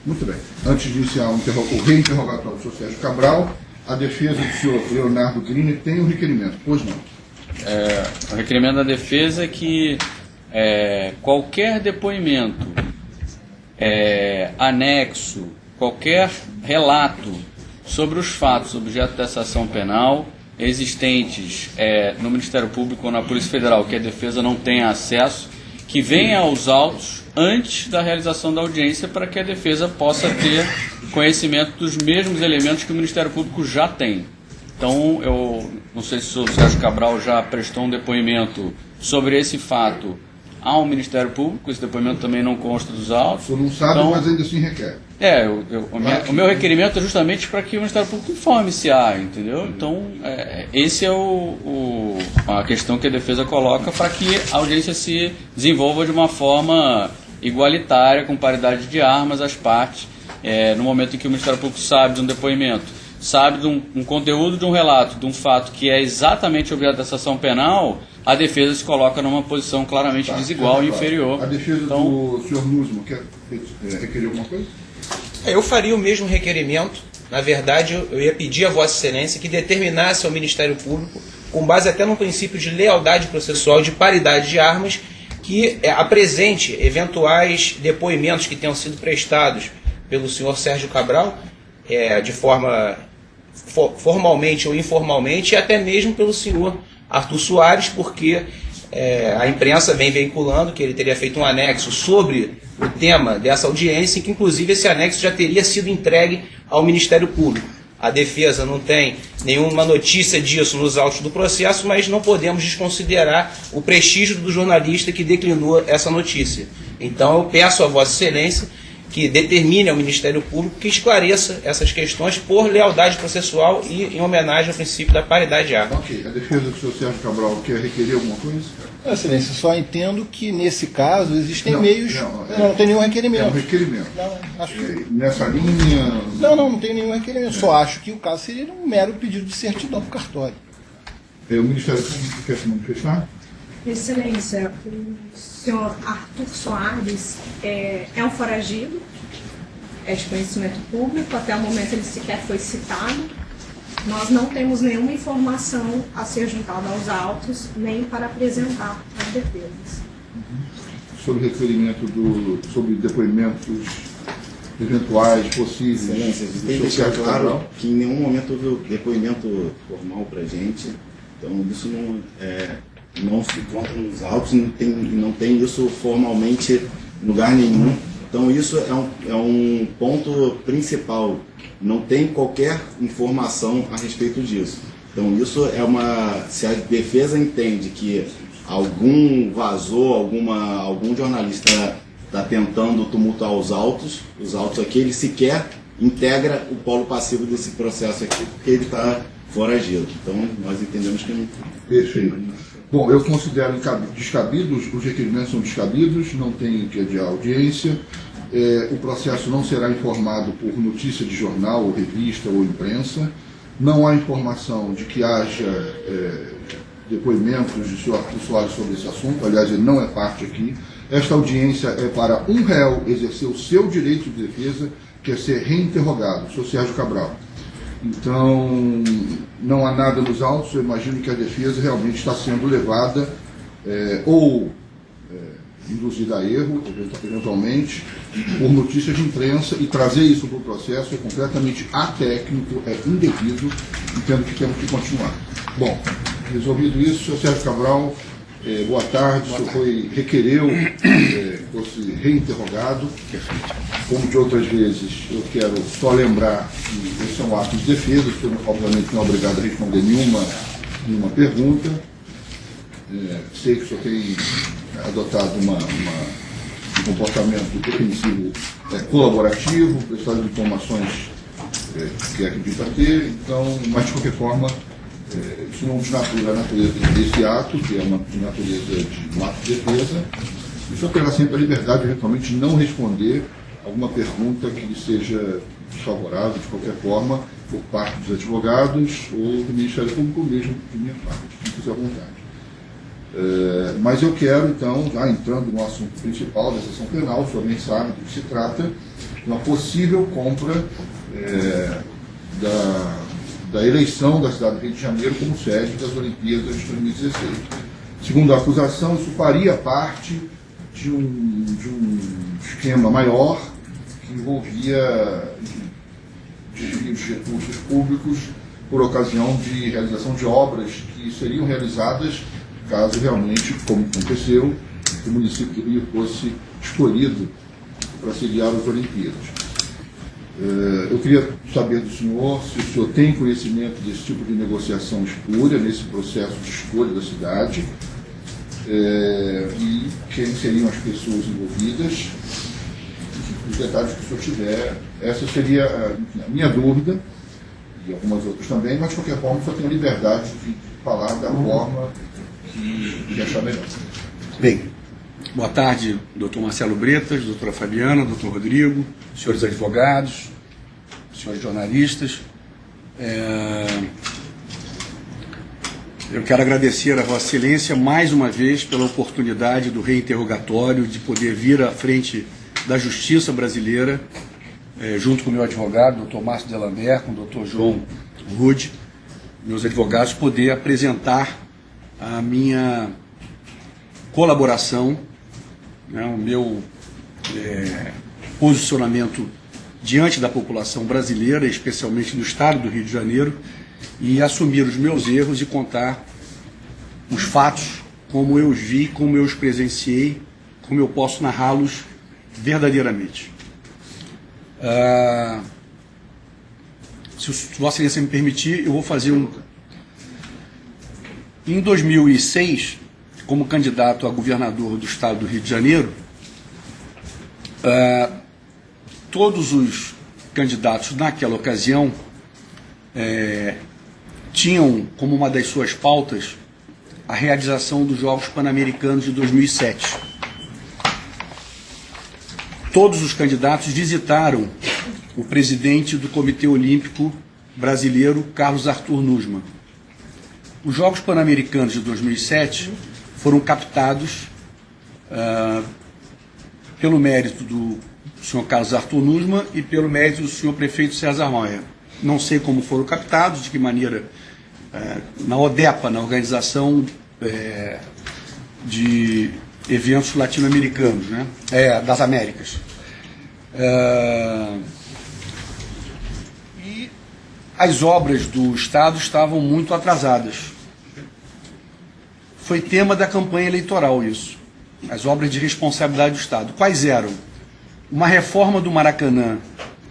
Muito bem. Antes de iniciar o reinterrogatório do senhor Sérgio Cabral, a defesa do senhor Leonardo Griner tem um requerimento, pois não? O requerimento da defesa é que qualquer depoimento, anexo, qualquer relato sobre os fatos objeto dessa ação penal existentes no Ministério Público ou na Polícia Federal, que a defesa não tenha acesso, que venha aos autos antes da realização da audiência, para que a defesa possa ter conhecimento dos mesmos elementos que o Ministério Público já tem. Então, eu não sei se o Sérgio Cabral já prestou um depoimento sobre esse fato ao Ministério Público. Esse depoimento também não consta dos autos. O senhor não sabe, então, mas ainda assim requer. O meu requerimento é justamente para que o Ministério Público informe se há, entendeu? Então, esse é a questão que a defesa coloca, para que a audiência se desenvolva de uma forma igualitária, com paridade de armas às partes. No momento em que o Ministério Público sabe de um depoimento, sabe de um conteúdo de um relato, de um fato que é exatamente objeto dessa ação penal, a defesa se coloca numa posição claramente desigual e inferior. A defesa do senhor Nusman quer requerer alguma coisa? Eu faria o mesmo requerimento. Na verdade, eu ia pedir a Vossa Excelência que determinasse ao Ministério Público, com base até no princípio de lealdade processual, de paridade de armas, que apresente eventuais depoimentos que tenham sido prestados pelo senhor Sérgio Cabral, de forma formalmente ou informalmente, e até mesmo pelo senhor Arthur Soares, porque a imprensa vem veiculando que ele teria feito um anexo sobre o tema dessa audiência, e que inclusive esse anexo já teria sido entregue ao Ministério Público. A defesa não tem nenhuma notícia disso nos autos do processo, mas não podemos desconsiderar o prestígio do jornalista que declinou essa notícia. Então eu peço a Vossa Excelência que determine ao Ministério Público que esclareça essas questões por lealdade processual e em homenagem ao princípio da paridade de armas. Ok. A defesa do senhor Sérgio Cabral quer requerer alguma coisa? Excelência, só entendo que nesse caso existem meios... Não tem nenhum requerimento. É um requerimento. Não, acho que... Nessa linha... Não tem nenhum requerimento. Só acho que o caso seria um mero pedido de certidão para o cartório. O Ministério Público quer se manifestar? Excelência, o senhor Arthur Soares é um foragido, é de conhecimento público, até o momento ele sequer foi citado. Nós não temos nenhuma informação a ser juntada aos autos, nem para apresentar às defesas. Sobre o requerimento sobre depoimentos eventuais, possíveis. Excelência, tem que deixar claro que em nenhum momento houve depoimento formal para a gente, então isso não se encontra nos autos, não tem isso formalmente em lugar nenhum. Então isso é um ponto principal. Não tem qualquer informação a respeito disso. Então isso se a defesa entende que algum vazou, algum jornalista está tentando tumultuar os autos aqui, ele sequer integra o polo passivo desse processo aqui, porque ele está foragido. Então nós entendemos que não. Perfeito. Bom, eu considero descabidos, os requerimentos são descabidos, não tem que adiar a audiência. O processo não será informado por notícia de jornal, ou revista, ou imprensa. Não há informação de que haja depoimentos de senhor Arthur Soares sobre esse assunto, aliás, ele não é parte aqui. Esta audiência é para um réu exercer o seu direito de defesa, que é ser reinterrogado, o senhor Sérgio Cabral. Então, não há nada nos autos, eu imagino que a defesa realmente está sendo levada induzida a erro, eventualmente, por notícias de imprensa, e trazer isso para o processo é completamente atécnico, é indevido, entendo que temos que continuar. Bom, resolvido isso, senhor Sérgio Cabral, boa tarde, o senhor requereu, fosse reinterrogado. Como de outras vezes, eu quero só lembrar que esse é um ato de defesa, o senhor obviamente não é obrigado a responder nenhuma pergunta. Sei que o senhor tem adotado um comportamento defensivo colaborativo, prestado informações que acredita ter, então, mas de qualquer forma, isso não desnatura a natureza desse ato, que é uma natureza de um ato de defesa. O senhor terá sempre a liberdade de eventualmente não responder alguma pergunta que lhe seja desfavorável de qualquer forma, por parte dos advogados ou do Ministério Público, mesmo de minha parte. Fique à vontade. Mas eu quero, então, já entrando no assunto principal da sessão penal, o senhor bem sabe do que se trata, de uma possível compra da eleição da cidade do Rio de Janeiro como sede das Olimpíadas de 2016. Segundo a acusação, isso faria parte de um esquema maior que envolvia desvio de recursos públicos por ocasião de realização de obras que seriam realizadas caso realmente, como aconteceu, o município do Rio fosse escolhido para sediar as Olimpíadas. Eu queria saber do senhor se o senhor tem conhecimento desse tipo de negociação espúria nesse processo de escolha da cidade, e quem seriam as pessoas envolvidas, os detalhes que o senhor tiver. Essa seria a minha dúvida, e algumas outras também, mas de qualquer forma o senhor tem a liberdade de falar da forma que achar melhor. Bem, boa tarde, doutor Marcelo Bretas, doutora Fabiana, doutor Rodrigo, senhores advogados, senhores jornalistas. Eu quero agradecer a Vossa Excelência mais uma vez pela oportunidade do reinterrogatório, de poder vir à frente da Justiça brasileira, junto com o meu advogado, doutor Márcio Delambert, com o doutor João Rude, meus advogados, poder apresentar a minha colaboração, né, o meu posicionamento diante da população brasileira, especialmente do Estado do Rio de Janeiro, e assumir os meus erros e contar os fatos como eu os vi, como eu os presenciei, como eu posso narrá-los verdadeiramente. Se Vossa Excelência me permitir, eu vou fazer Em 2006, como candidato a governador do Estado do Rio de Janeiro, todos os candidatos naquela ocasião tinham como uma das suas pautas a realização dos Jogos Pan-Americanos de 2007. Todos os candidatos visitaram o presidente do Comitê Olímpico Brasileiro, Carlos Arthur Nussmann. Os Jogos Pan-Americanos de 2007 foram captados pelo mérito do senhor Carlos Arthur Nussmann e pelo mérito do senhor prefeito César Maia. Não sei como foram captados, de que maneira, na ODEPA, na Organização de Eventos Latino-Americanos, né? Das Américas. E as obras do Estado estavam muito atrasadas. Foi tema da campanha eleitoral isso. As obras de responsabilidade do Estado. Quais eram? Uma reforma do Maracanã,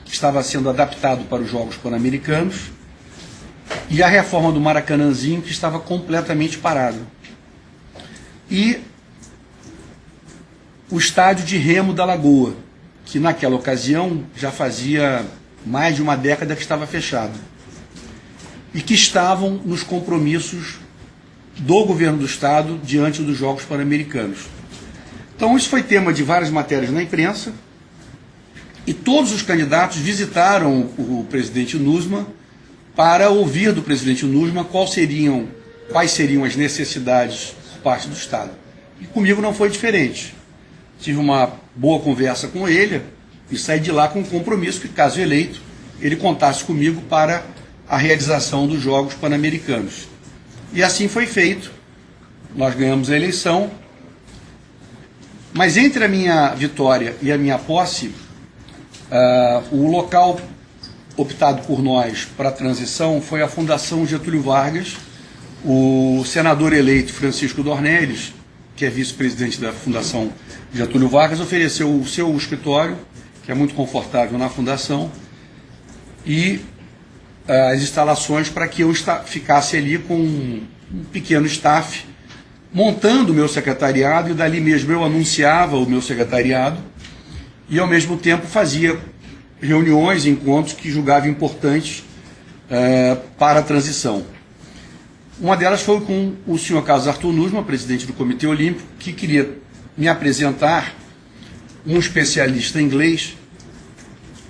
que estava sendo adaptado para os Jogos Pan-Americanos, e a reforma do Maracanãzinho, que estava completamente parado. E o estádio de remo da Lagoa, que naquela ocasião já fazia mais de uma década que estava fechado, e que estavam nos compromissos do governo do Estado diante dos Jogos Pan-Americanos. Então isso foi tema de várias matérias na imprensa, e todos os candidatos visitaram o presidente Nussmann para ouvir do presidente Nussmann quais seriam as necessidades por parte do Estado. E comigo não foi diferente. Tive uma boa conversa com ele e saí de lá com um compromisso que, caso eleito, ele contasse comigo para a realização dos Jogos Pan-Americanos. E assim foi feito. Nós ganhamos a eleição, mas entre a minha vitória e a minha posse, o local optado por nós para a transição foi a Fundação Getúlio Vargas. O senador eleito Francisco Dornelles, que é vice-presidente da Fundação Getúlio Vargas, ofereceu o seu escritório, que é muito confortável na Fundação, e as instalações para que eu ficasse ali com um pequeno staff, montando o meu secretariado, e dali mesmo eu anunciava o meu secretariado, e ao mesmo tempo fazia reuniões, encontros que julgava importantes para a transição. Uma delas foi com o senhor Carlos Arthur Nussmann, presidente do Comitê Olímpico, que queria me apresentar um especialista em inglês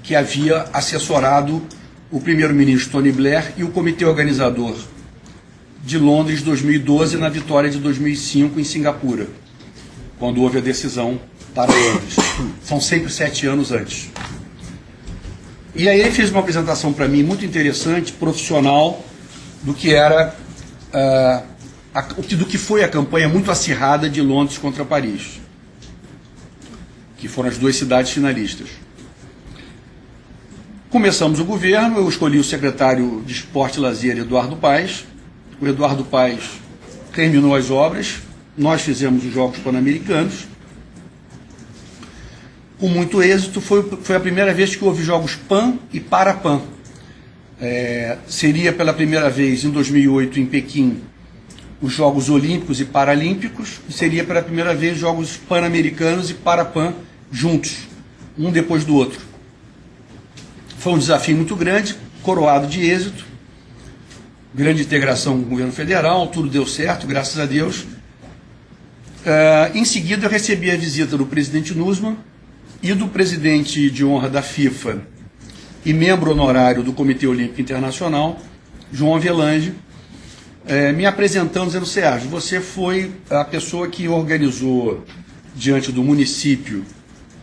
que havia assessorado o primeiro-ministro Tony Blair e o comitê organizador de Londres 2012 na vitória de 2005 em Singapura, quando houve a decisão para Londres. São sempre 7 anos antes. E aí ele fez uma apresentação para mim muito interessante, profissional, do que era do que foi a campanha muito acirrada de Londres contra Paris, que foram as 2 cidades finalistas. Começamos o governo, eu escolhi o secretário de Esporte e Lazer, Eduardo Paes. O Eduardo Paes terminou as obras, nós fizemos os Jogos Pan-Americanos. Com muito êxito, foi a primeira vez que houve Jogos Pan e Parapan. Seria pela primeira vez em 2008 em Pequim os Jogos Olímpicos e Paralímpicos, e seria pela primeira vez Jogos Pan-Americanos e Parapan juntos, um depois do outro. Foi um desafio muito grande, coroado de êxito, grande integração com o governo federal, tudo deu certo, graças a Deus. Em seguida eu recebi a visita do presidente Nussmann e do presidente de honra da FIFA e membro honorário do Comitê Olímpico Internacional, João Avelange, me apresentando, dizendo: Sérgio, você foi a pessoa que organizou diante do município,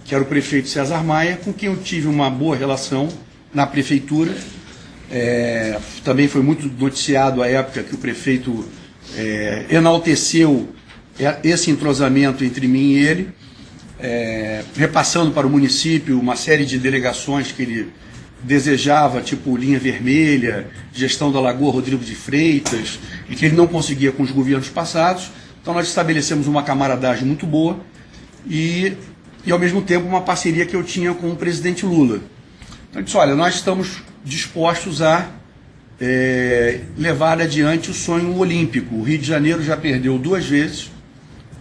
que era o prefeito César Maia, com quem eu tive uma boa relação na prefeitura. Também foi muito noticiado à época que o prefeito enalteceu esse entrosamento entre mim e ele, repassando para o município uma série de delegações que ele desejava, tipo Linha Vermelha, gestão da Lagoa Rodrigo de Freitas, e que ele não conseguia com os governos passados. Então nós estabelecemos uma camaradagem muito boa e ao mesmo tempo uma parceria que eu tinha com o presidente Lula. Então eu disse: olha, nós estamos dispostos a levar adiante o sonho olímpico. O Rio de Janeiro já perdeu 2 vezes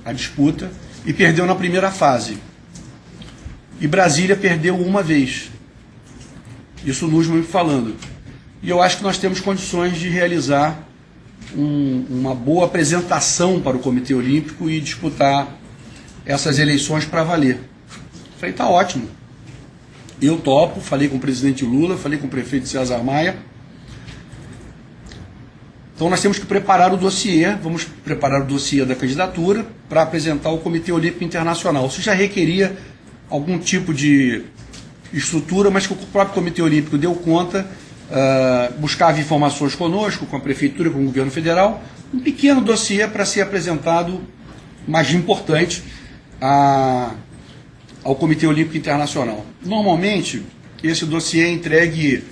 a disputa e perdeu na primeira fase. E Brasília perdeu 1 vez. Isso o Nussmann me falando. E eu acho que nós temos condições de realizar uma boa apresentação para o Comitê Olímpico e disputar essas eleições para valer. Falei: tá ótimo. Eu topo, falei com o presidente Lula, falei com o prefeito César Maia. Então nós temos que preparar o dossiê, vamos preparar o dossiê da candidatura para apresentar ao Comitê Olímpico Internacional. Isso já requeria algum tipo de estrutura, mas que o próprio Comitê Olímpico deu conta, buscava informações conosco, com a Prefeitura, com o Governo Federal, um pequeno dossiê para ser apresentado, mas importante, ao Comitê Olímpico Internacional. Normalmente, esse dossiê é entregue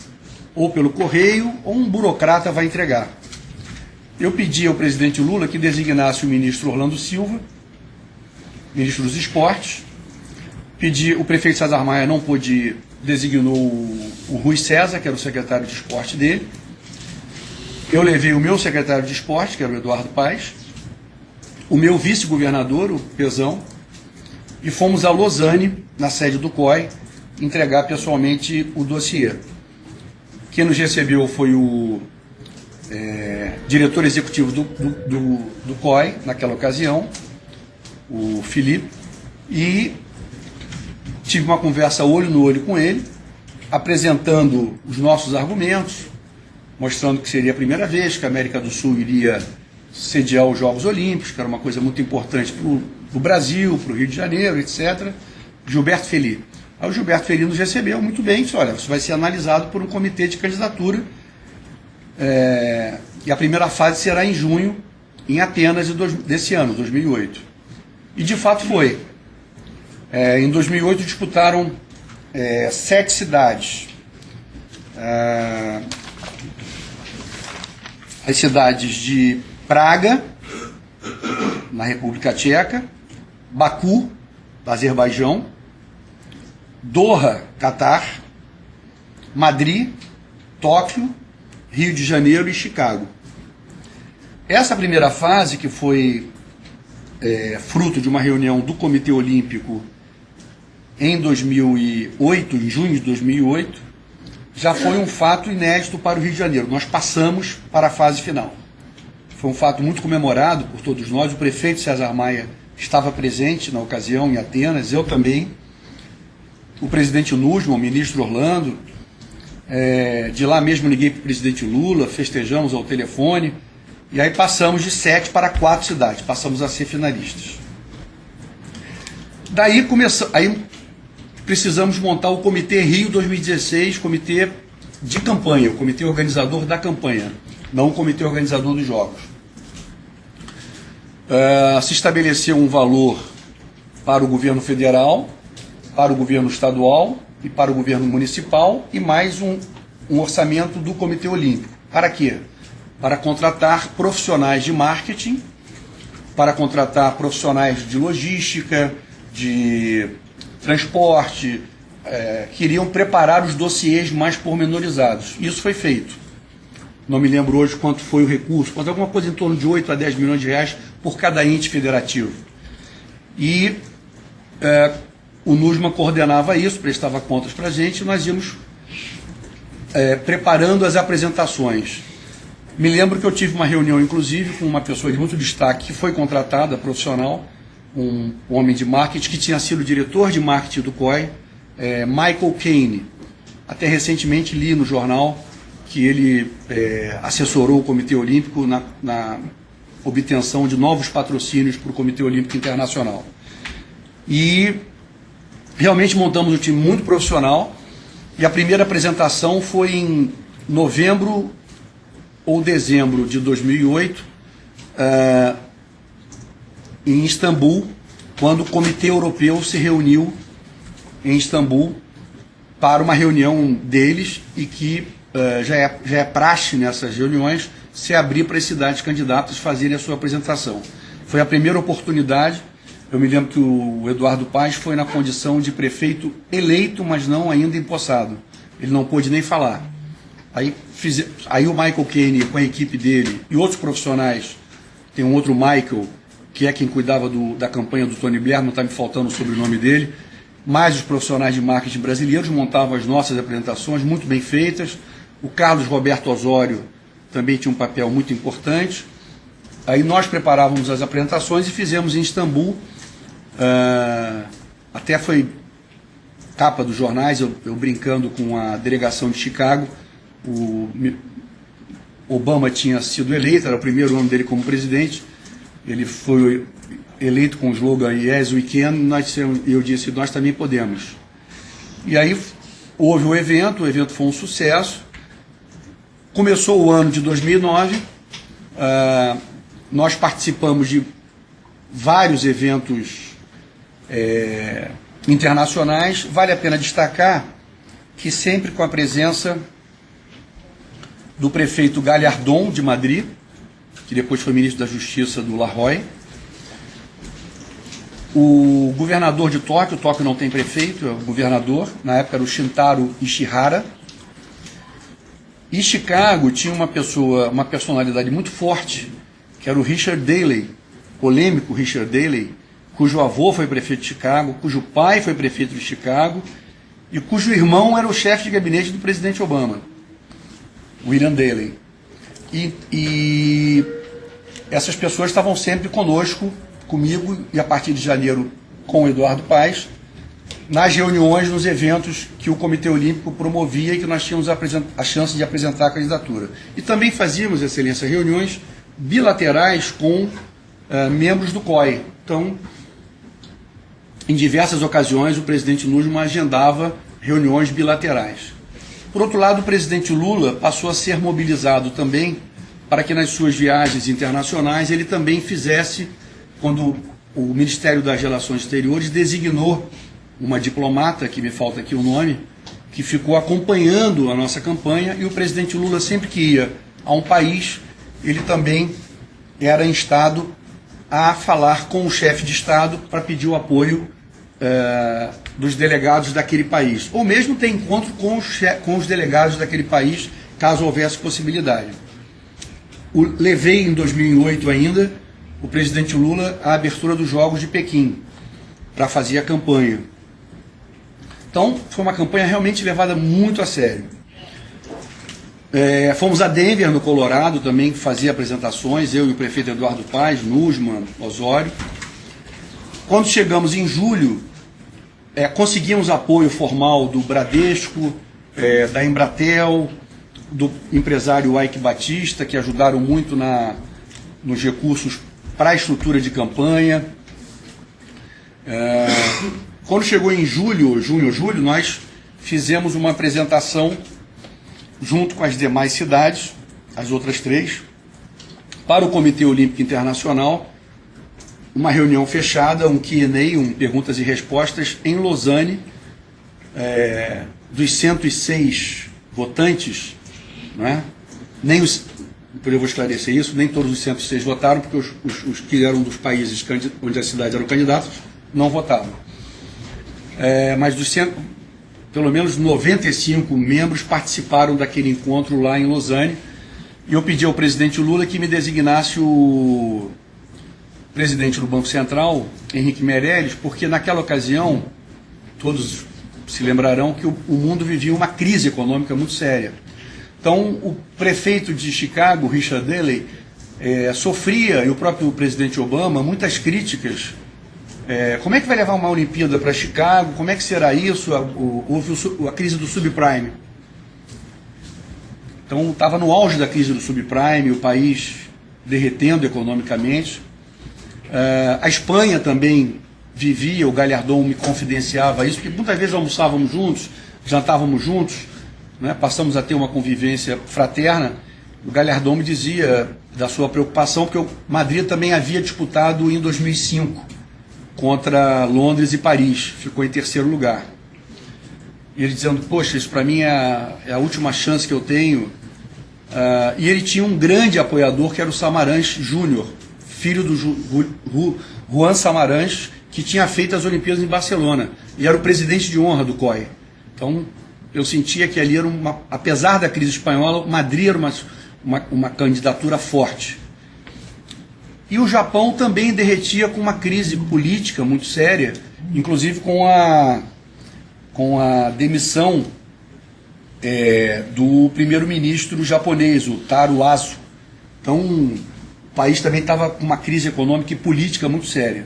ou pelo correio, ou um burocrata vai entregar. Eu pedi ao presidente Lula que designasse o ministro Orlando Silva, ministro dos Esportes. O prefeito César Maia não pôde ir, designou o Rui César, que era o secretário de esporte dele. Eu levei o meu secretário de esporte, que era o Eduardo Paes, o meu vice-governador, o Pezão, e fomos a Lausanne, na sede do COI, entregar pessoalmente o dossiê. Quem nos recebeu foi o diretor executivo do COI, naquela ocasião, o Felipe, e tive uma conversa olho no olho com ele, apresentando os nossos argumentos, mostrando que seria a primeira vez que a América do Sul iria sediar os Jogos Olímpicos, que era uma coisa muito importante para o Brasil, para o Rio de Janeiro, etc. Gilberto Feli. Aí o Gilberto Feli nos recebeu muito bem, disse: olha, isso vai ser analisado por um comitê de candidatura, e a primeira fase será em junho, em Atenas, desse ano, 2008. E de fato foi. Em 2008 disputaram 7 cidades. As cidades de Praga, na República Tcheca, Baku, da Azerbaijão, Doha, Catar, Madrid, Tóquio, Rio de Janeiro e Chicago. Essa primeira fase, que foi fruto de uma reunião do Comitê Olímpico em 2008, em junho de 2008, já foi um fato inédito para o Rio de Janeiro. Nós passamos para a fase final. Foi um fato muito comemorado por todos nós. O prefeito César Maia estava presente na ocasião em Atenas, eu também. O presidente Nussmann, o ministro Orlando. De lá mesmo liguei para o presidente Lula, festejamos ao telefone. E aí passamos de 7 para 4 cidades, passamos a ser finalistas. Daí aí precisamos montar o Comitê Rio 2016, comitê de campanha, o comitê organizador da campanha, não o comitê organizador dos jogos. Se estabeleceu um valor para o governo federal, para o governo estadual e para o governo municipal e mais um orçamento do Comitê Olímpico. Para quê? Para contratar profissionais de marketing, para contratar profissionais de logística, de transporte, que iriam preparar os dossiês mais pormenorizados. Isso foi feito. Não me lembro hoje quanto foi o recurso, mas alguma coisa em torno de 8 a 10 milhões de reais por cada ente federativo. E o NUSMA coordenava isso, prestava contas para a gente, e nós íamos preparando as apresentações. Me lembro que eu tive uma reunião, inclusive, com uma pessoa de muito destaque que foi contratada, profissional, um homem de marketing que tinha sido diretor de marketing do COI, Michael Kane. Até recentemente li no jornal que ele assessorou o Comitê Olímpico na obtenção de novos patrocínios para o Comitê Olímpico Internacional. E realmente montamos um time muito profissional, e a primeira apresentação foi em novembro ou dezembro de 2008, em Istambul, quando o Comitê Europeu se reuniu em Istambul para uma reunião deles, e que já é praxe nessas reuniões se abrir para as cidades candidatas fazerem a sua apresentação. Foi a primeira oportunidade. Eu me lembro que o Eduardo Paes foi na condição de prefeito eleito, mas não ainda empossado. Ele não pôde nem falar. Aí o Michael Kane, com a equipe dele e outros profissionais, tem um outro Michael, que é quem cuidava da campanha do Tony Blair, não está me faltando o sobrenome dele, mais os profissionais de marketing brasileiros montavam as nossas apresentações, muito bem feitas. O Carlos Roberto Osório também tinha um papel muito importante. Aí nós preparávamos as apresentações e fizemos em Istambul. Até foi capa dos jornais, eu brincando com a delegação de Chicago. O Obama tinha sido eleito, era o primeiro ano dele como presidente. Ele foi eleito com o slogan Yes We Can, e eu disse, nós também podemos. E aí houve o evento foi um sucesso. Começou o ano de 2009, nós participamos de vários eventos internacionais. Vale a pena destacar que sempre com a presença do prefeito Gallardón de Madrid, que depois foi ministro da Justiça do Rajoy, o governador de Tóquio não tem prefeito, é o governador, na época era o Shintaro Ishihara, e Chicago tinha uma personalidade muito forte, que era o Richard Daley, polêmico Richard Daley, cujo avô foi prefeito de Chicago, cujo pai foi prefeito de Chicago, e cujo irmão era o chefe de gabinete do presidente Obama, William Daley. E essas pessoas estavam sempre conosco, comigo, e a partir de janeiro com o Eduardo Paes, nas reuniões, nos eventos que o Comitê Olímpico promovia e que nós tínhamos a chance de apresentar a candidatura. E também fazíamos, Excelência, reuniões bilaterais com membros do COI. Então, em diversas ocasiões, o presidente NUSMA agendava reuniões bilaterais. Por outro lado, o presidente Lula passou a ser mobilizado também para que nas suas viagens internacionais ele também fizesse, quando o Ministério das Relações Exteriores designou uma diplomata, que me falta aqui o nome, que ficou acompanhando a nossa campanha, e o presidente Lula sempre que ia a um país, ele também era instado a falar com o chefe de Estado para pedir o apoio dos delegados daquele país, ou mesmo ter encontro com os delegados daquele país, caso houvesse possibilidade. Levei em 2008 ainda o presidente Lula à abertura dos Jogos de Pequim, para fazer a campanha. Então, foi uma campanha realmente levada muito a sério. Fomos a Denver, no Colorado, também fazer apresentações, eu e o prefeito Eduardo Paes, NUSMA, Osório. Quando chegamos em julho, conseguimos apoio formal do Bradesco, da Embratel, do empresário Ike Batista, que ajudaram muito nos recursos para a estrutura de campanha. Quando chegou em julho, nós fizemos uma apresentação junto com as demais cidades, as outras 3, para o Comitê Olímpico Internacional, uma reunião fechada, um Q&A, perguntas e respostas, em Lausanne. Dos 106 votantes, não é? Eu vou esclarecer isso, nem todos os 106 votaram, porque os que eram dos países onde as cidades eram candidatos não votaram. Mas pelo menos 95 membros participaram daquele encontro lá em Lausanne, e eu pedi ao presidente Lula que me designasse o presidente do Banco Central, Henrique Meirelles, porque naquela ocasião, todos se lembrarão que o mundo vivia uma crise econômica muito séria. Então, o prefeito de Chicago, Richard Daley, sofria, e o próprio presidente Obama, muitas críticas. Como é que vai levar uma Olimpíada para Chicago? Como é que será isso? Houve a crise do subprime. Então, estava no auge da crise do subprime, o país derretendo economicamente. A Espanha também vivia, o Gallardón me confidenciava isso, porque muitas vezes almoçávamos juntos, jantávamos juntos, né, passamos a ter uma convivência fraterna. O Gallardón me dizia da sua preocupação, porque o Madrid também havia disputado em 2005 contra Londres e Paris, ficou em 3º lugar. E ele dizendo, poxa, isso para mim é a última chance que eu tenho. E ele tinha um grande apoiador, que era o Samaranch Júnior, filho do Juan Samaranch, que tinha feito as Olimpíadas em Barcelona, e era o presidente de honra do COI. Então, eu sentia que ali era apesar da crise espanhola, Madrid era uma candidatura forte. E o Japão também derretia com uma crise política muito séria, inclusive com a demissão do primeiro-ministro japonês, o Taro Aso. Então, o país também estava com uma crise econômica e política muito séria.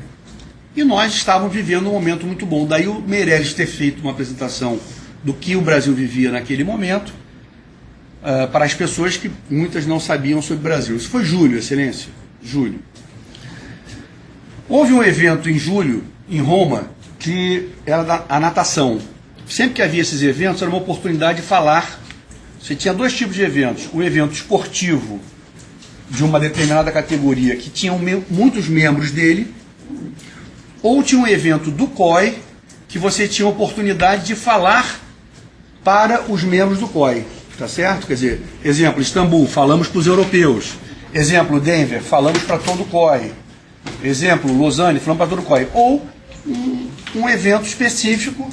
E nós estávamos vivendo um momento muito bom. Daí o Meirelles ter feito uma apresentação do que o Brasil vivia naquele momento, para as pessoas que muitas não sabiam sobre o Brasil. Isso foi julho, Excelência, julho. Houve um evento em julho, em Roma, que era a natação. Sempre que havia esses eventos, era uma oportunidade de falar. Você tinha 2 tipos de eventos. O evento esportivo de uma determinada categoria, que tinham muitos membros dele, ou tinha um evento do COI, que você tinha a oportunidade de falar para os membros do COI, tá certo? Quer dizer, exemplo, Istambul, falamos para os europeus. Exemplo, Denver, falamos para todo o COI. Exemplo, Lausanne, falamos para todo o COI. Ou um evento específico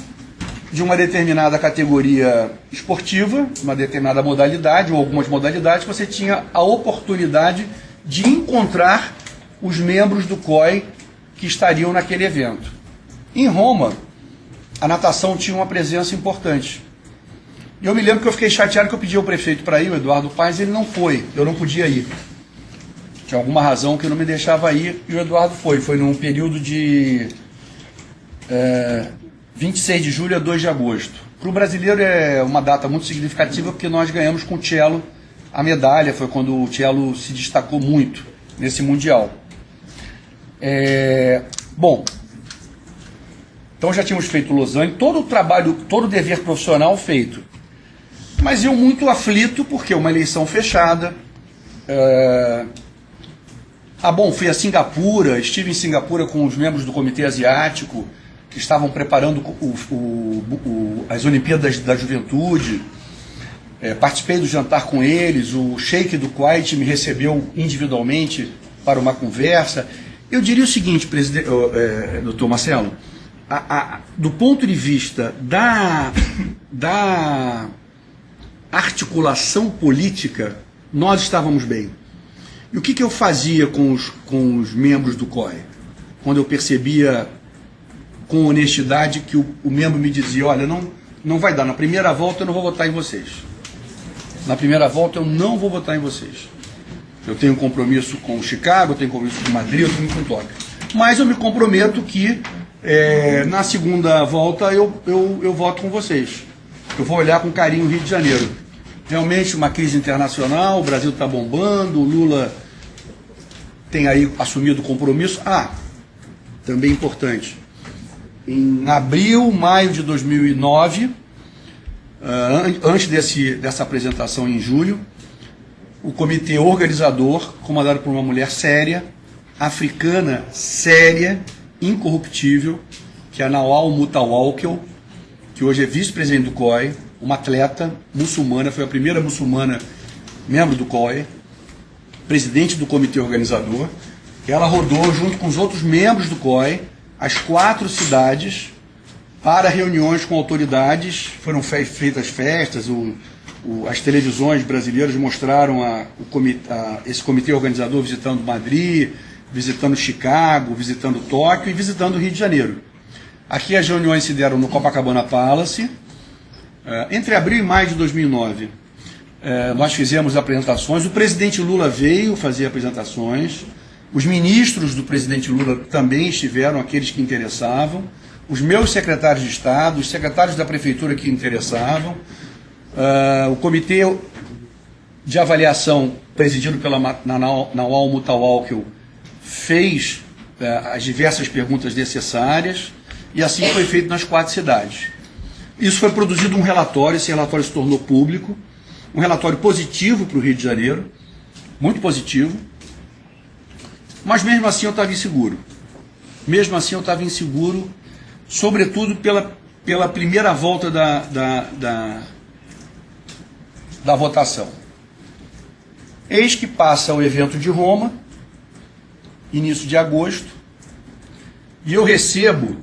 de uma determinada categoria esportiva, uma determinada modalidade, ou algumas modalidades, você tinha a oportunidade de encontrar os membros do COI que estariam naquele evento. Em Roma, a natação tinha uma presença importante. E eu me lembro que eu fiquei chateado que eu pedi ao prefeito para ir, o Eduardo Paes, ele não foi, eu não podia ir. Tinha alguma razão que não me deixava ir, e o Eduardo foi. Foi num período de 26 de julho a 2 de agosto. Para o brasileiro é uma data muito significativa, porque nós ganhamos com o cello a medalha, foi quando o cello se destacou muito nesse Mundial. Bom, então já tínhamos feito Lausanne, todo o trabalho, todo o dever profissional feito. Mas eu muito aflito, porque uma eleição fechada. Fui a Singapura, estive em Singapura com os membros do Comitê Asiático, que estavam preparando as Olimpíadas da Juventude. Participei do jantar com eles, o Sheik do Kuwait me recebeu individualmente para uma conversa. Eu diria o seguinte, doutor Marcelo, do ponto de vista da articulação política, nós estávamos bem. E o que eu fazia com os membros do COI? Quando eu percebia com honestidade que o membro me dizia, olha, não vai dar, na primeira volta eu não vou votar em vocês. Na primeira volta eu não vou votar em vocês. Eu tenho um compromisso com Chicago, eu tenho um compromisso com Madrid, eu tenho com Tóquio. Mas eu me comprometo que na segunda volta eu voto com vocês. Eu vou olhar com carinho o Rio de Janeiro. Realmente uma crise internacional, o Brasil está bombando, o Lula tem aí assumido o compromisso. Também importante, em abril, maio de 2009, antes dessa apresentação em julho, o comitê organizador, comandado por uma mulher séria, africana, séria, incorruptível, que é a Nawal Mutawalkel, que hoje é vice-presidente do COI, uma atleta muçulmana, foi a primeira muçulmana membro do COI, presidente do comitê organizador. Ela rodou junto com os outros membros do COI as 4 cidades para reuniões com autoridades. Foram feitas festas, as televisões brasileiras mostraram esse comitê organizador visitando Madrid, visitando Chicago, visitando Tóquio e visitando o Rio de Janeiro. Aqui as reuniões se deram no Copacabana Palace. Entre abril e maio de 2009, nós fizemos apresentações. O presidente Lula veio fazer apresentações. Os ministros do presidente Lula também estiveram, aqueles que interessavam. Os meus secretários de Estado, os secretários da prefeitura que interessavam. O comitê de avaliação, presidido pela Nawal Mutawalkel, fez as diversas perguntas necessárias, e assim foi feito nas 4 cidades. Isso foi produzido um relatório, esse relatório se tornou público, um relatório positivo para o Rio de Janeiro, muito positivo, mas mesmo assim eu estava inseguro. Mesmo assim eu estava inseguro, sobretudo pela primeira volta da votação. Eis que passa o evento de Roma, início de agosto, e eu recebo,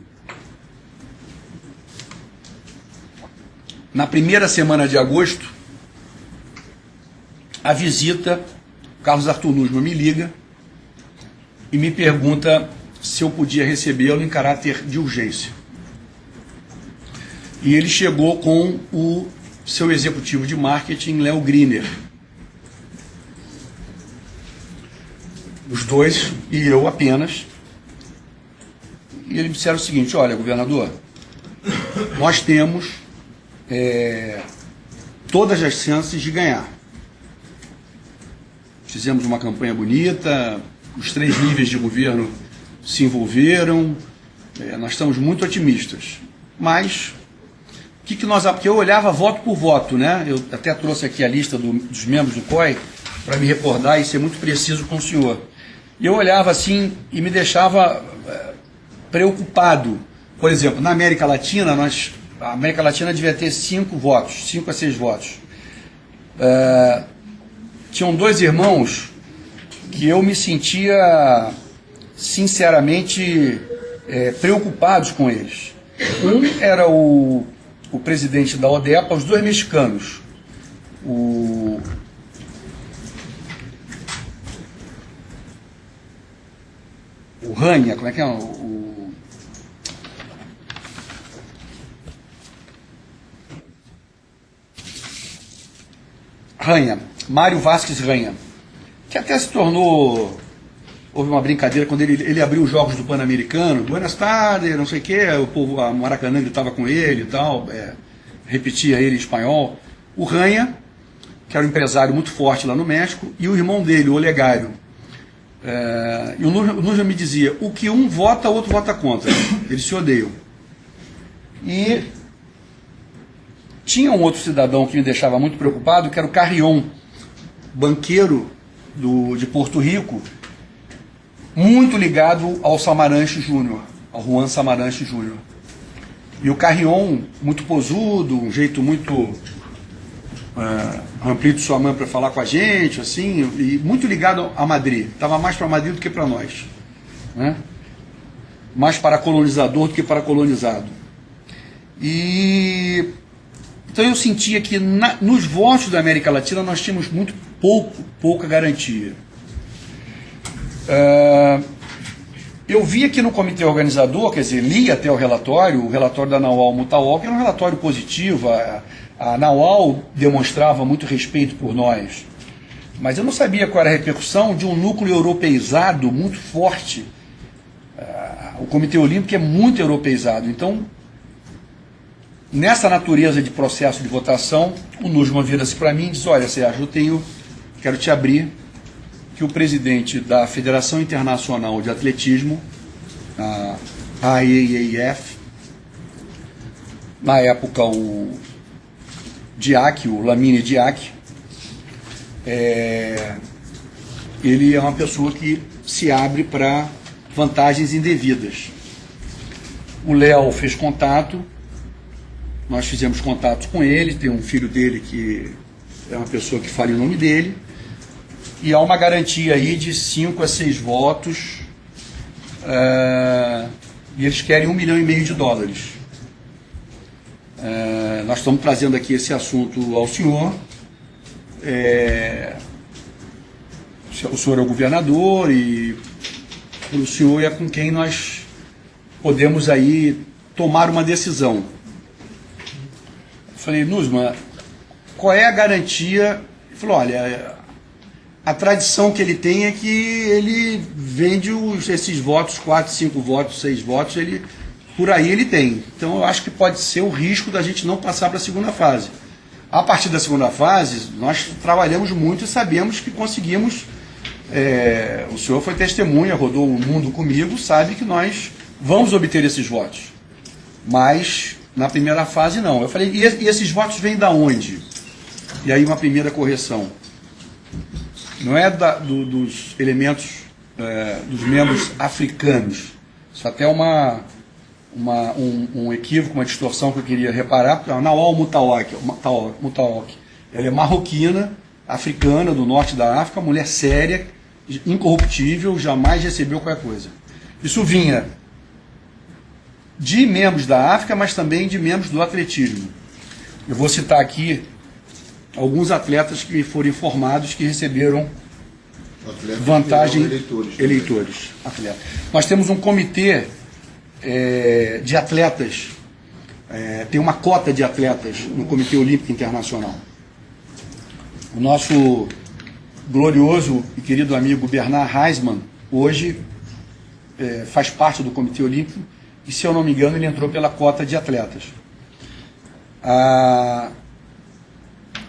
na primeira semana de agosto, a visita. Carlos Arthur Nussmann me liga e me pergunta se eu podia recebê-lo em caráter de urgência. E ele chegou com o seu executivo de marketing, Léo Griner. Os dois e eu apenas. E eles me disseram o seguinte: olha, governador, nós temos todas as chances de ganhar. Fizemos uma campanha bonita, os 3 níveis de governo se envolveram, nós estamos muito otimistas. Mas, porque eu olhava voto por voto, né? Eu até trouxe aqui a lista dos membros do COI para me recordar e ser muito preciso com o senhor. E eu olhava assim e me deixava preocupado. Por exemplo, na América Latina, a América Latina devia ter 5 a 6 votos. Tinham 2 irmãos que eu me sentia sinceramente preocupados com eles. Um era o presidente da ODEPA, os 2 mexicanos, o Ranha, como é que é? Ranha, Mário Vasquez Ranha, que até se tornou, houve uma brincadeira quando ele abriu os jogos do Pan-Americano, Buenas tardes, não sei o que, o povo, a Maracanã estava com ele e tal, repetia ele em espanhol. O Ranha, que era um empresário muito forte lá no México, e o irmão dele, o Olegário. E o Nussmann me dizia, o que um vota, o outro vota contra. Eles se odeiam. E tinha um outro cidadão que me deixava muito preocupado, que era o Carrion, banqueiro de Porto Rico, muito ligado ao Samaranch Júnior, ao Juan Samaranch Júnior. E o Carrion, muito posudo, um jeito muito amplio de sua mãe para falar com a gente, assim, e muito ligado a Madrid. Estava mais para Madrid do que para nós, né? Mais para colonizador do que para colonizado. Então eu sentia que nos votos da América Latina nós tínhamos muito pouca garantia. Eu vi aqui no comitê organizador, quer dizer, li até o relatório da Nawal Mutawalkel, que era um relatório positivo. A Nawal demonstrava muito respeito por nós, mas eu não sabia qual era a repercussão de um núcleo europeizado muito forte. O Comitê Olímpico é muito europeizado, então, nessa natureza de processo de votação, o Nussmann vira-se para mim e diz: olha, Sérgio, quero te abrir que o presidente da Federação Internacional de Atletismo, a IAAF, na época o Diak, o Lamine Diak, ele é uma pessoa que se abre para vantagens indevidas. O Léo fez contato, nós fizemos contato com ele, tem um filho dele que é uma pessoa que fala o nome dele, e há uma garantia aí de 5 a 6 votos, e eles querem $1,5 milhão. Nós estamos trazendo aqui esse assunto ao senhor. O senhor é o governador e o senhor é com quem nós podemos aí tomar uma decisão. Eu falei, Nussmann, qual é a garantia? Ele falou, olha, a tradição que ele tem é que ele vende esses votos, 4, 5 votos, 6 votos, por aí ele tem. Então eu acho que pode ser o risco da gente não passar para a segunda fase. A partir da segunda fase, nós trabalhamos muito e sabemos que conseguimos. O senhor foi testemunha, rodou o mundo comigo, sabe que nós vamos obter esses votos. Mas na primeira fase não. Eu falei, e esses votos vêm da onde? E aí uma primeira correção. Não é dos elementos, dos membros africanos. Isso até é um equívoco, uma distorção que eu queria reparar, porque a Nawal Mutawak, ela é marroquina, africana, do norte da África, mulher séria, incorruptível, jamais recebeu qualquer coisa. Isso vinha de membros da África, mas também de membros do atletismo. Eu vou citar aqui alguns atletas que foram informados que receberam vantagem, eleitores. Nós temos um comitê de atletas, tem uma cota de atletas no Comitê Olímpico Internacional. O nosso glorioso e querido amigo Bernard Heisman, hoje faz parte do Comitê Olímpico e, se eu não me engano, ele entrou pela cota de atletas.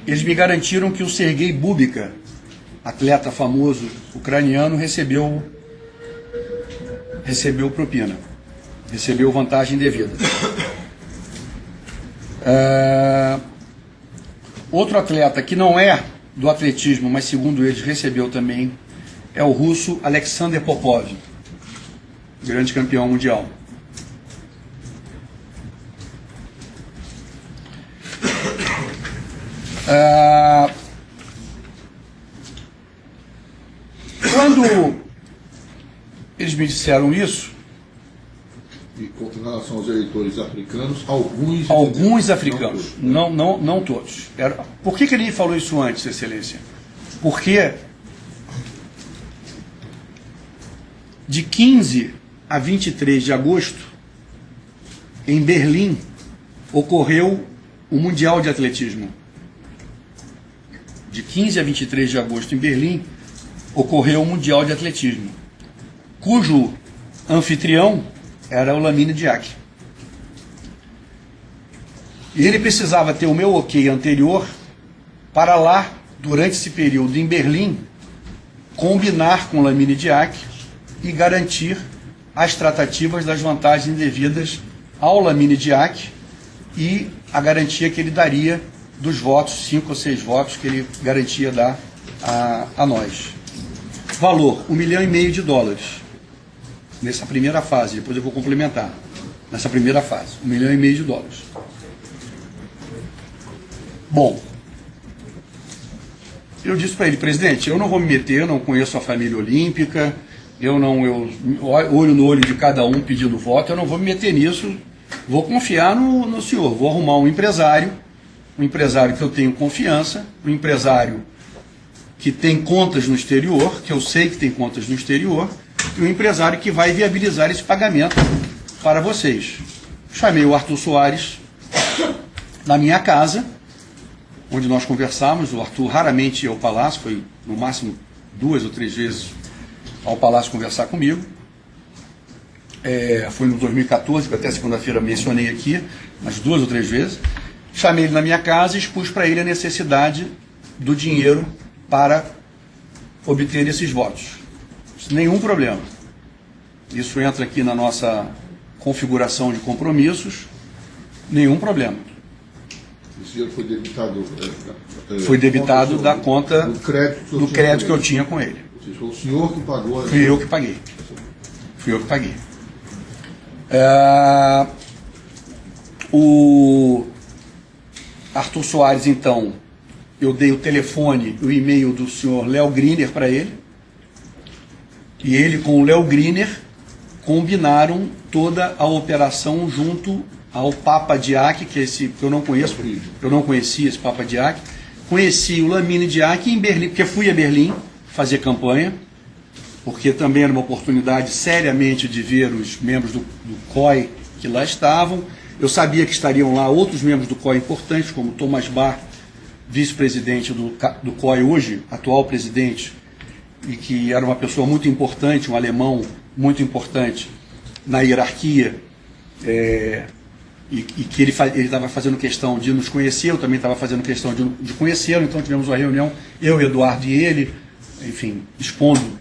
Eles me garantiram que o Sergei Bubika, atleta famoso ucraniano, recebeu propina, recebeu vantagem devida. Outro atleta que não é do atletismo, mas segundo eles recebeu também, é o russo Alexander Popov, grande campeão mundial. Quando eles me disseram isso, e com relação aos eleitores africanos, alguns africanos, não todos. Por que ele falou isso antes, Excelência? Porque de 15 a 23 de agosto, em Berlim, ocorreu o Mundial de Atletismo. De 15 a 23 de agosto, em Berlim, ocorreu o Mundial de Atletismo, cujo anfitrião era o Lamine Diak. E ele precisava ter o meu ok anterior para lá, durante esse período em Berlim, combinar com o Lamine Diak e garantir as tratativas das vantagens devidas ao Lamine Diak e a garantia que ele daria dos votos, 5 ou 6 votos que ele garantia dar a nós. Valor, $1,5 milhão. Nessa primeira fase, depois eu vou complementar. Nessa primeira fase, $1,5 milhão. Bom, eu disse para ele, presidente, eu não vou me meter, eu não conheço a família olímpica, eu olho no olho de cada um pedindo voto, eu não vou me meter nisso, vou confiar no senhor, vou arrumar um empresário que eu tenho confiança, um empresário que tem contas no exterior, que eu sei que tem contas no exterior, e um empresário que vai viabilizar esse pagamento para vocês. Chamei o Arthur Soares na minha casa, onde nós conversamos. O Arthur raramente ia ao Palácio, foi no máximo 2 ou 3 vezes ao Palácio conversar comigo. Foi no 2014, que até segunda-feira mencionei aqui, mas 2 ou 3 vezes. Chamei ele na minha casa e expus para ele a necessidade do dinheiro para obter esses votos. Nenhum problema. Isso entra aqui na nossa configuração de compromissos, nenhum problema. Esse dinheiro foi debitado... Foi debitado da conta do crédito que eu tinha com ele. Ou seja, foi o senhor que pagou... Fui eu que paguei. Fui eu que paguei. O Arthur Soares, então, eu dei o telefone e o e-mail do senhor Léo Griner para ele, e ele com o Léo Griner combinaram toda a operação junto ao Papa Diac, que é esse que eu não conheço, eu não conhecia esse Papa Diac, conheci o Lamine Diac em Berlim, porque fui a Berlim fazer campanha, porque também era uma oportunidade seriamente de ver os membros do COI que lá estavam. Eu sabia que estariam lá outros membros do COI importantes, como Thomas Bach, vice-presidente do COI hoje, atual presidente, e que era uma pessoa muito importante, um alemão muito importante na hierarquia, e que ele estava fazendo questão de nos conhecer, eu também estava fazendo questão de conhecê-lo, então tivemos uma reunião, eu, Eduardo e ele, enfim, expondo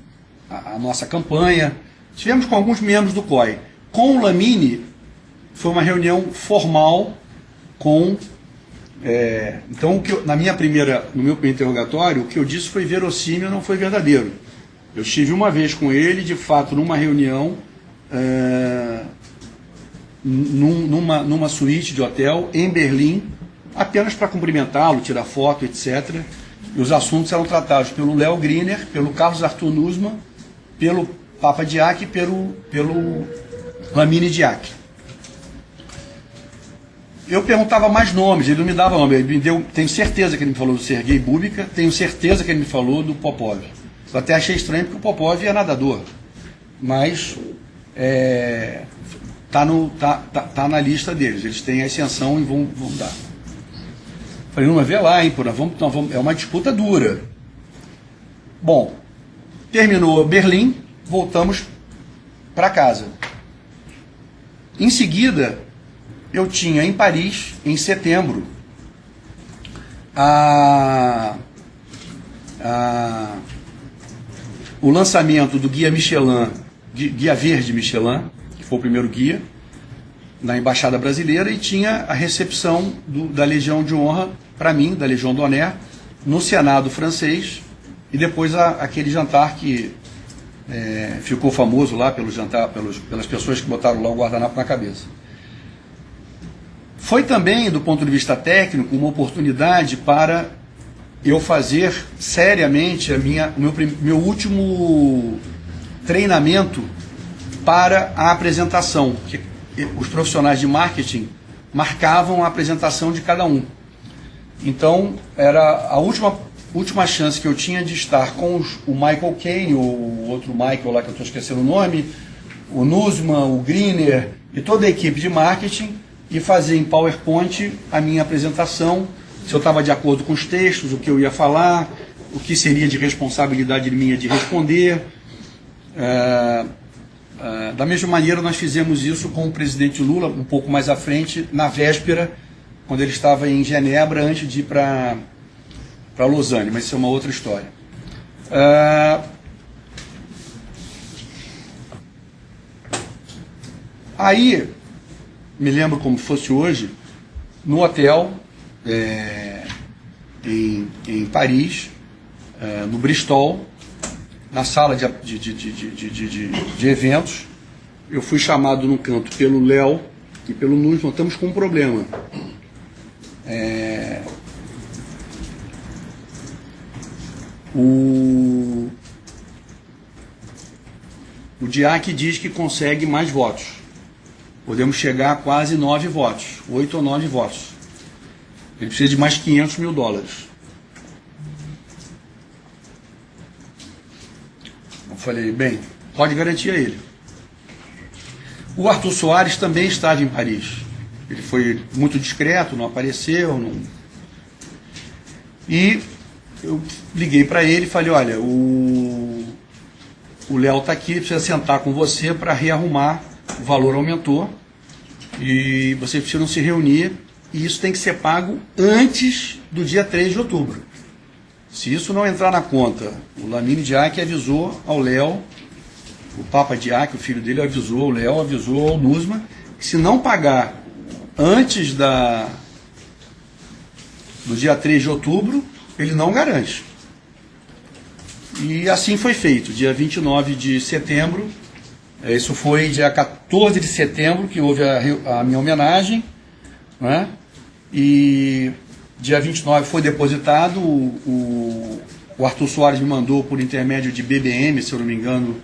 a nossa campanha. Tivemos com alguns membros do COI. Com o Lamine, foi uma reunião formal com... então, no meu primeiro interrogatório, o que eu disse foi verossímil, não foi verdadeiro. Eu estive uma vez com ele, de fato, numa reunião, numa suíte de hotel em Berlim, apenas para cumprimentá-lo, tirar foto, etc. E os assuntos eram tratados pelo Léo Griner, pelo Carlos Arthur Nussmann, pelo Papa Diac e pelo Lamine Diac. Eu perguntava mais nomes, ele não me dava nome, ele me deu, tenho certeza que ele me falou do Sergei Bubika, tenho certeza que ele me falou do Popov. Eu até achei estranho porque o Popov é nadador, mas tá na lista deles, eles têm a ascensão e vão dar. Falei, não, mas vê lá, hein, pô, é uma disputa dura. Bom, terminou Berlim, voltamos para casa. Em seguida, eu tinha em Paris, em setembro, o lançamento do Guia Michelin, Guia Verde Michelin, que foi o primeiro guia, na Embaixada Brasileira, e tinha a recepção da Legião de Honra, para mim, da Legião d'Honneur, no Senado francês, e depois aquele jantar que ficou famoso lá pelo jantar, pelas pessoas que botaram lá o guardanapo na cabeça. Foi também, do ponto de vista técnico, uma oportunidade para eu fazer seriamente meu último treinamento para a apresentação, que os profissionais de marketing marcavam a apresentação de cada um. Então, era a última chance que eu tinha de estar com o Michael Caine, o outro Michael lá que eu estou esquecendo o nome, o Nussmann, o Griner e toda a equipe de marketing, e fazer em PowerPoint a minha apresentação, se eu estava de acordo com os textos, o que eu ia falar, o que seria de responsabilidade minha de responder. Da mesma maneira, nós fizemos isso com o presidente Lula, um pouco mais à frente, na véspera, quando ele estava em Genebra, antes de ir para Lausanne, mas isso é uma outra história. Aí, me lembro como fosse hoje, no hotel, em Paris, no Bristol, na sala de eventos, eu fui chamado no canto pelo Léo e pelo Nussmann. Estamos com um problema. O Diac diz que consegue mais votos. Podemos chegar a quase 9 votos, 8 ou 9 votos. Ele precisa de mais $500 mil. Eu falei, bem, pode garantir a ele. O Arthur Soares também estava em Paris. Ele foi muito discreto, não apareceu. E eu liguei para ele e falei, olha, o Léo está aqui, precisa sentar com você para rearrumar, o valor aumentou e vocês precisam se reunir, e isso tem que ser pago antes do dia 3 de outubro. Se isso não entrar na conta, o Lamine Diack avisou ao Léo, o Papa Diack, o filho dele, avisou ao Léo, avisou ao Nusma, que se não pagar antes do dia 3 de outubro, ele não garante. E assim foi feito, dia 29 de setembro, isso foi dia 14 de setembro que houve a minha homenagem, né? E dia 29 foi depositado, o Arthur Soares me mandou por intermédio de BBM, se eu não me engano,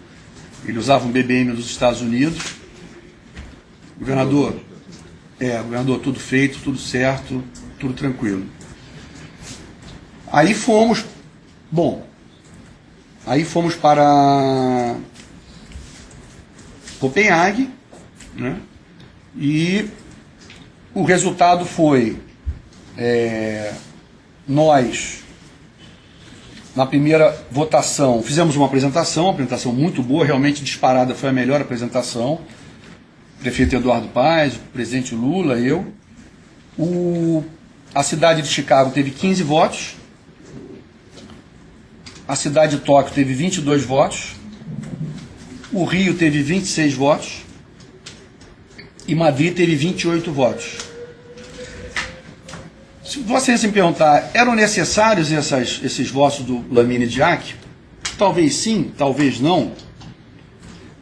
ele usava um BBM dos Estados Unidos. Governador, tudo feito, tudo certo, tudo tranquilo. Aí fomos para Copenhague, né? E o resultado foi, nós, na primeira votação, fizemos uma apresentação muito boa, realmente disparada, foi a melhor apresentação. O prefeito Eduardo Paes, o presidente Lula, eu. A cidade de Chicago teve 15 votos, a cidade de Tóquio teve 22 votos, o Rio teve 26 votos e Madrid teve 28 votos. Se vocês me perguntar, eram necessários esses votos do Lamine Diack? Talvez sim, talvez não,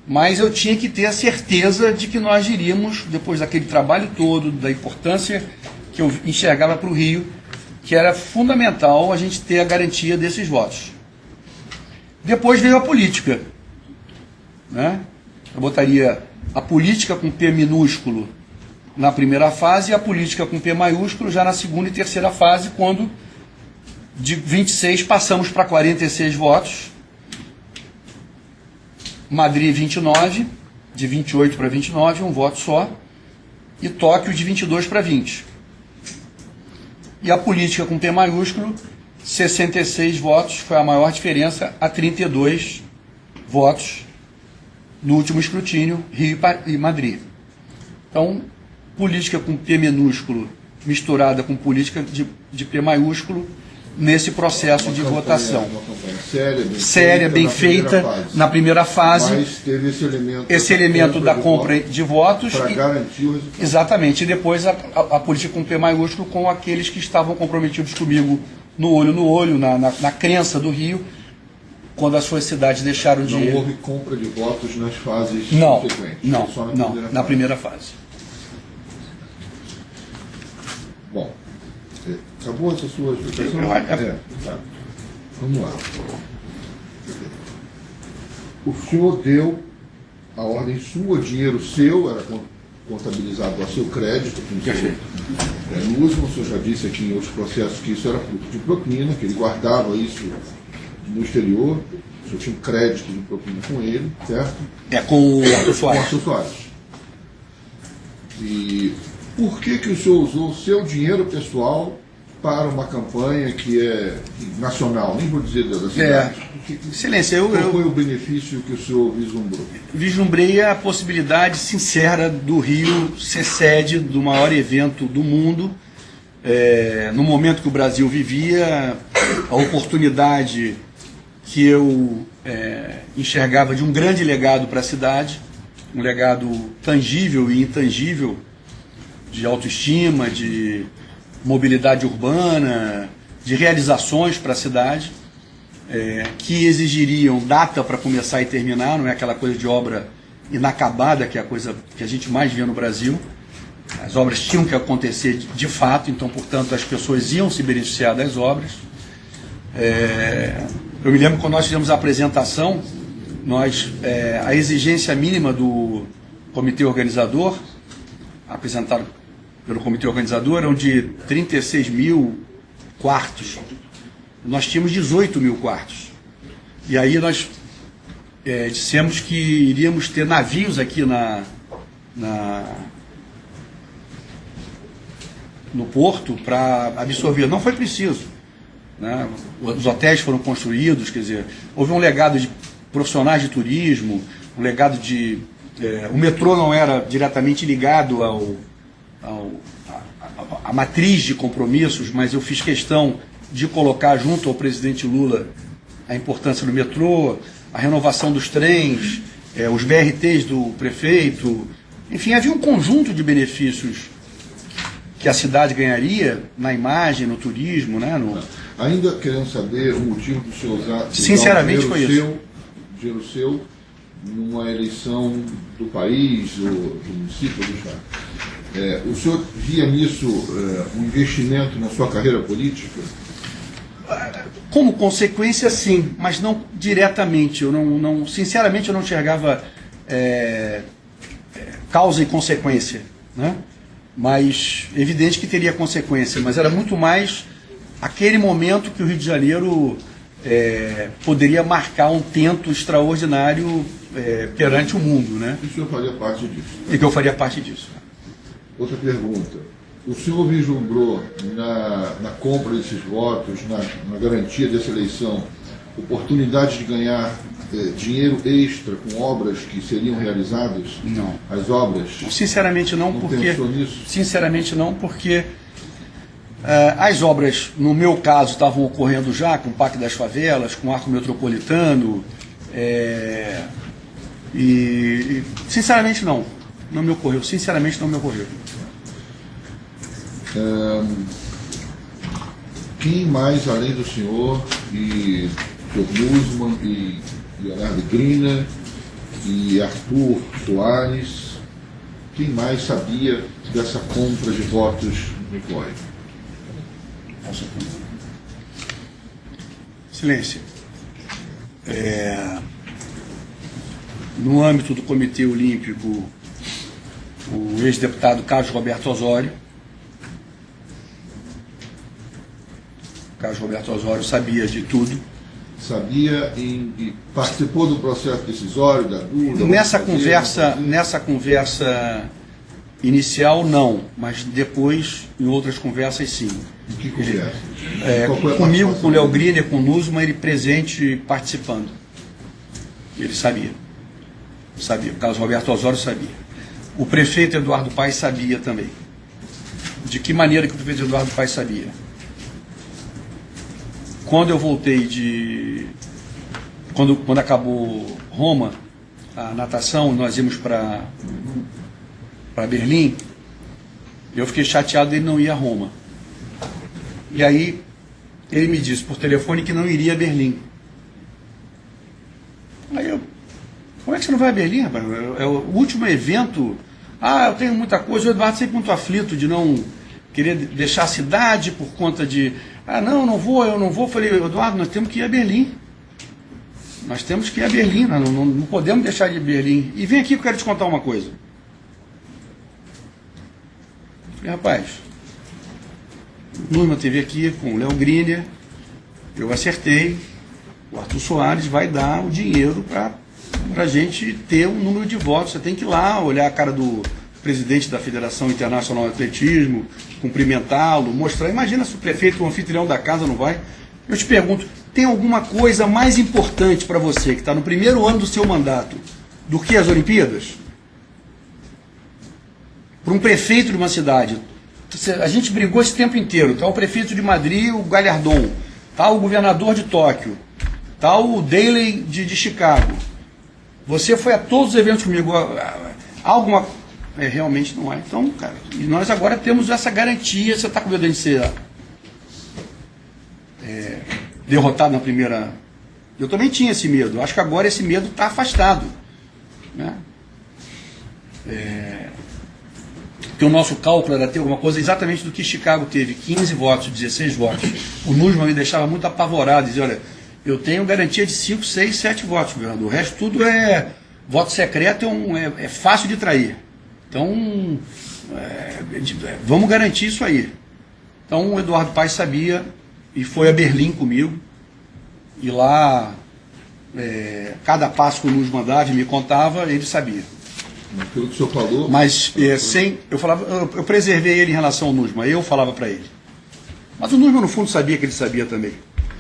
mas eu tinha que ter a certeza de que nós iríamos, depois daquele trabalho todo, da importância que eu enxergava para o Rio, que era fundamental a gente ter a garantia desses votos. Depois veio a política, né? Eu botaria a política com P minúsculo na primeira fase e a política com P maiúsculo já na segunda e terceira fase, quando de 26 passamos para 46 votos. Madrid 29, de 28 para 29, um voto só, e Tóquio de 22 para 20. E a política com P maiúsculo, 66 votos, foi a maior diferença, a 32 votos no último escrutínio, Rio e Madrid. Então, política com P minúsculo misturada com política de P maiúsculo nesse processo de votação. Uma campanha séria, bem feita na primeira fase. Mas teve esse elemento da compra de votos. Para garantir o resultado. Exatamente. E depois a política com P maiúsculo com aqueles que estavam comprometidos comigo no olho, na crença do Rio, quando as suas cidades deixaram de... Não houve compra de votos nas fases subsequentes? Não, só na primeira fase. Bom, acabou essa sua explicação? Tá. Vamos lá. O senhor deu a ordem sua, dinheiro seu, era contabilizado a seu crédito, como o senhor já disse aqui em outros processos que isso era fruto de propina, que ele guardava isso no exterior, o senhor tinha um crédito de propina com ele, certo? Com o Arthur Soares. Com o Arthur Soares. E por que o senhor usou o seu dinheiro pessoal para uma campanha que é nacional, nem vou dizer da cidade? Excelência, qual foi o benefício que o senhor vislumbrou? Vislumbrei a possibilidade sincera do Rio ser sede do maior evento do mundo, no momento que o Brasil vivia, a oportunidade que eu enxergava de um grande legado para a cidade, um legado tangível e intangível, de autoestima, de mobilidade urbana, de realizações para a cidade, que exigiriam data para começar e terminar, não é aquela coisa de obra inacabada, que é a coisa que a gente mais vê no Brasil. As obras tinham que acontecer de fato, então, portanto, as pessoas iam se beneficiar das obras. Eu me lembro quando nós fizemos a apresentação, a exigência mínima do comitê organizador, apresentado pelo comitê organizador, eram de 36 mil quartos. Nós tínhamos 18 mil quartos. E aí nós dissemos que iríamos ter navios aqui no porto para absorver. Não foi preciso, né? Os hotéis foram construídos, quer dizer, houve um legado de profissionais de turismo, um legado de... o metrô não era diretamente ligado à matriz de compromissos, mas eu fiz questão de colocar junto ao presidente Lula a importância do metrô, a renovação dos trens, os BRTs do prefeito, enfim, havia um conjunto de benefícios que a cidade ganharia na imagem, no turismo, né? Ainda querendo saber o motivo do senhor usar Sinceramente foi isso. Dinheiro seu numa eleição do país, ou do município, do estado. O senhor via nisso um investimento na sua carreira política? Como consequência, sim, mas não diretamente. Eu não, sinceramente, eu não enxergava causa e consequência, né? Mas evidente que teria consequência, mas era muito mais aquele momento que o Rio de Janeiro poderia marcar um tento extraordinário perante o mundo, né? E o senhor faria parte disso? E que eu faria parte disso. Outra pergunta. O senhor vislumbrou na compra desses votos, na garantia dessa eleição, oportunidade de ganhar dinheiro extra com obras que seriam realizadas? Não. As obras? Sinceramente não, porque... pensou nisso? Sinceramente não, porque as obras, no meu caso, estavam ocorrendo já com o Parque das Favelas, com o Arco Metropolitano, e sinceramente não me ocorreu, sinceramente não me ocorreu. Quem mais, além do senhor e o senhor Nussmann e Leonardo Griner e Arthur Soares, quem mais sabia dessa compra de votos no COI? Silêncio. No âmbito do Comitê Olímpico, o ex-deputado Carlos Roberto Osório. Carlos Roberto Osório sabia de tudo. Sabia e participou do processo decisório da dúvida? Nessa conversa inicial, não, mas depois, em outras conversas, sim. Em que conversa? Comigo, com o Léo Griner, com o Nussmann, ele presente participando. Ele sabia. O Carlos Roberto Osório sabia. O prefeito Eduardo Paes sabia também. De que maneira que o prefeito Eduardo Paes sabia? Quando eu voltei Quando acabou Roma, a natação, nós íamos para Berlim, eu fiquei chateado de ele não ir a Roma. E aí ele me disse por telefone que não iria a Berlim. Aí eu, como é que você não vai a Berlim, rapaz? É o último evento. Eu tenho muita coisa. O Eduardo sempre muito aflito de não querer deixar a cidade por conta de... eu não vou. Eu falei, Eduardo, nós temos que ir a Berlim. Nós temos que ir a Berlim, nós não podemos deixar de ir a Berlim. E vem aqui que eu quero te contar uma coisa. Eu falei, rapaz, o Nussmann esteve aqui com o Léo Griner, eu acertei, o Arthur Soares vai dar o dinheiro para a gente ter um número de votos. Você tem que ir lá, olhar a cara do presidente da Federação Internacional de Atletismo, cumprimentá-lo, mostrar. Imagina se o prefeito, o anfitrião da casa, não vai. Eu te pergunto, tem alguma coisa mais importante para você, que está no primeiro ano do seu mandato, do que as Olimpíadas? Para um prefeito de uma cidade. A gente brigou esse tempo inteiro. Está o prefeito de Madrid, o Gallardón. Está o governador de Tóquio. Está o Daley de Chicago. Você foi a todos os eventos comigo. Alguma... realmente não há. Então, cara, e nós agora temos essa garantia. Você está com medo de ser derrotado na primeira... Eu também tinha esse medo. Acho que agora esse medo está afastado, né? Porque o nosso cálculo era ter alguma coisa exatamente do que Chicago teve, 15 votos, 16 votos. O Nussmann me deixava muito apavorado, dizia, olha, eu tenho garantia de 5, 6, 7 votos, governador. O resto tudo é voto secreto, é fácil de trair. Então, vamos garantir isso aí. Então o Eduardo Paes sabia e foi a Berlim comigo. E lá, cada passo que o Nussmann dava e me contava, ele sabia. Pelo que o senhor falou... Mas eu preservei ele em relação ao Nussmann, eu falava para ele. Mas o Nussmann, no fundo, sabia que ele sabia também.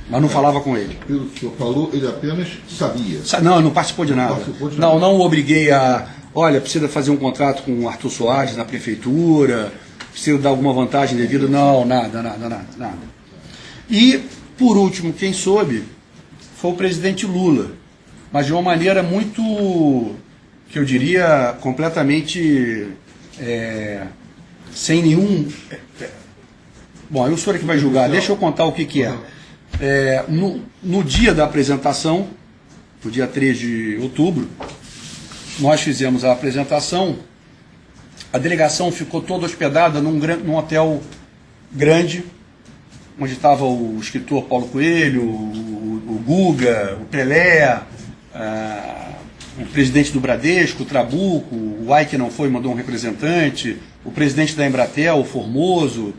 Mas não falava com ele. Pelo que o senhor falou, ele apenas sabia. Não, não participou de nada. Não o obriguei a... Olha, precisa fazer um contrato com o Arthur Soares na prefeitura, precisa dar alguma vantagem devida. Não, nada. E, por último, quem soube foi o presidente Lula, mas de uma maneira muito, que eu diria, completamente sem nenhum... Bom, eu sou que vai julgar, deixa eu contar o que é. No dia da apresentação, no dia 3 de outubro, nós fizemos a apresentação, a delegação ficou toda hospedada num hotel grande, onde estava o escritor Paulo Coelho, o Guga, o Pelé, o presidente do Bradesco, o Trabuco, o Ai que não foi, mandou um representante, o presidente da Embratel, o Formoso,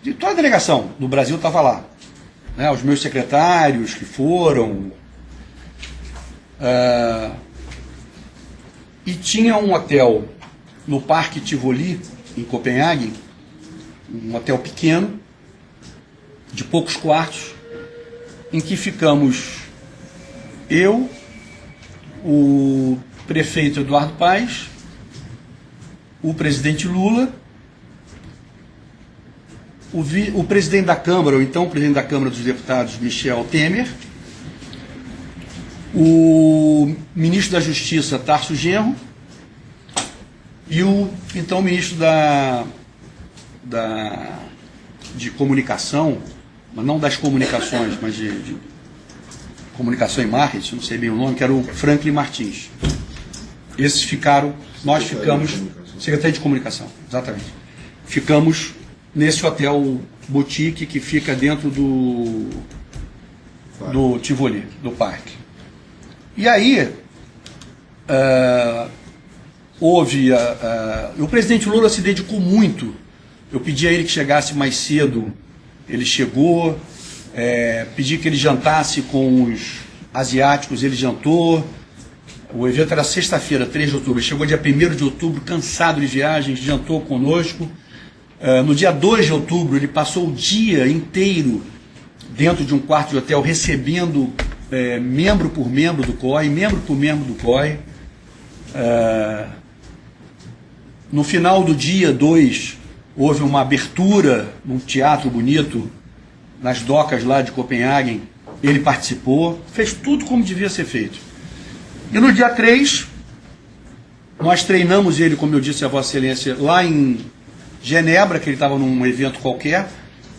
de toda a delegação do Brasil estava lá. Né, os meus secretários que foram. E tinha um hotel no Parque Tivoli, em Copenhague, um hotel pequeno, de poucos quartos, em que ficamos eu, o prefeito Eduardo Paes, o presidente Lula, o presidente da Câmara, ou então o presidente da Câmara dos Deputados, Michel Temer, o ministro da Justiça, Tarso Genro, e o então ministro de Comunicação, mas não das comunicações, mas de Comunicação e Marketing, não sei bem o nome, que era o Franklin Martins. Esses ficaram, nós ficamos, secretário de Comunicação, exatamente. Ficamos nesse hotel boutique que fica dentro do Tivoli, do parque. E aí, o presidente Lula se dedicou muito. Eu pedi a ele que chegasse mais cedo, ele chegou, pedi que ele jantasse com os asiáticos, ele jantou. O evento era sexta-feira, 3 de outubro, ele chegou dia 1º de outubro, cansado de viagens, jantou conosco. No dia 2 de outubro, ele passou o dia inteiro dentro de um quarto de hotel, recebendo membro por membro do COI, membro por membro do COI. No final do dia 2, houve uma abertura num teatro bonito, nas docas lá de Copenhague. Ele participou, fez tudo como devia ser feito. E no dia 3, nós treinamos ele, como eu disse a Vossa Excelência, lá em Genebra, que ele estava num evento qualquer.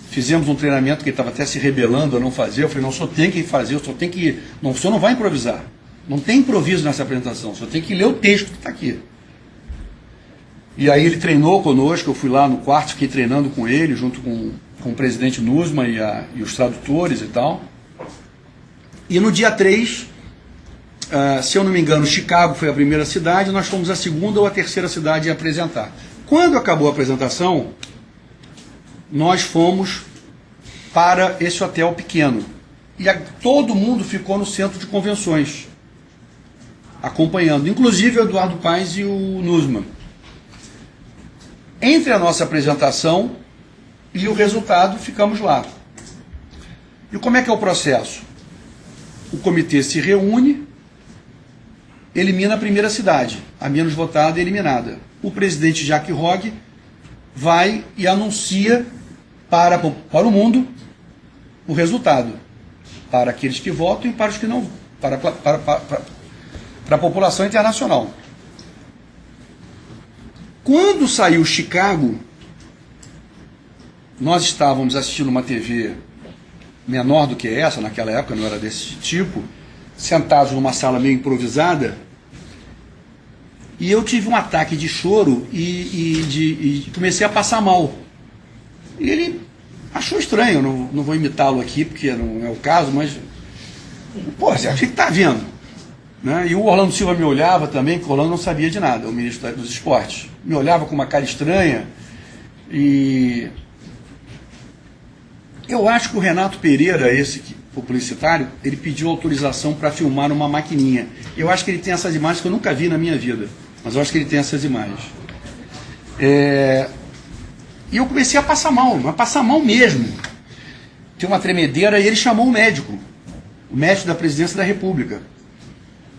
Fizemos um treinamento que ele estava até se rebelando a não fazer. Eu falei, não, o senhor tem que fazer, o senhor tem que... Não, o senhor não vai improvisar. Não tem improviso nessa apresentação, o senhor tem que ler o texto que está aqui. E aí ele treinou conosco, eu fui lá no quarto, fiquei treinando com ele, junto com o presidente Nussmann e os tradutores e tal. E no dia 3, se eu não me engano, Chicago foi a primeira cidade, nós fomos a segunda ou a terceira cidade a apresentar. Quando acabou a apresentação, nós fomos para esse hotel pequeno. E todo mundo ficou no centro de convenções, acompanhando, inclusive o Eduardo Paes e o Nussmann. Entre a nossa apresentação e o resultado, ficamos lá. E como é que é o processo? O comitê se reúne, elimina a primeira cidade, a menos votada é eliminada. O presidente Jacques Rogge vai e anuncia para o mundo o resultado, para aqueles que votam e para os que não, para a população internacional. Quando saiu Chicago, nós estávamos assistindo uma TV menor do que essa, naquela época não era desse tipo, sentados numa sala meio improvisada, e eu tive um ataque de choro e comecei a passar mal. E ele achou estranho, eu não vou imitá-lo aqui, porque não é o caso, mas... Pô, você acha que está vendo? Né? E o Orlando Silva me olhava também, porque o Orlando não sabia de nada, o ministro dos esportes. Me olhava com uma cara estranha. E eu acho que o Renato Pereira, esse publicitário, ele pediu autorização para filmar uma maquininha. Eu acho que ele tem essas imagens que eu nunca vi na minha vida, mas eu acho que ele tem essas imagens. E eu comecei a passar mal, mas passar mal mesmo. Tinha uma tremedeira e ele chamou o médico da presidência da República.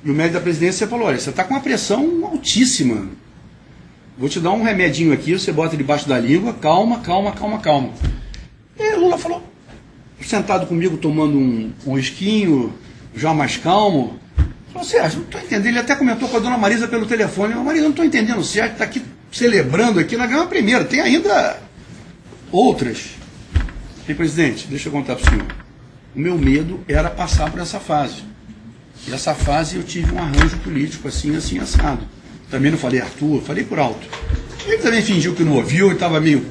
E o médico da presidência falou, olha, você está com uma pressão altíssima. Vou te dar um remedinho aqui, você bota debaixo da língua, calma. E Lula falou, sentado comigo tomando um esquinho, já mais calmo. Falou, Sérgio, não estou entendendo. Ele até comentou com a dona Marisa pelo telefone. Marisa, não estou entendendo. O Sérgio está aqui celebrando aqui, nós ganhamos a primeira. Tem ainda outras. E, presidente, deixa eu contar para o senhor. O meu medo era passar por essa fase. E essa fase eu tive um arranjo político assim, assado. Também não falei Arthur, falei por alto. Ele também fingiu que não ouviu, ele estava meio...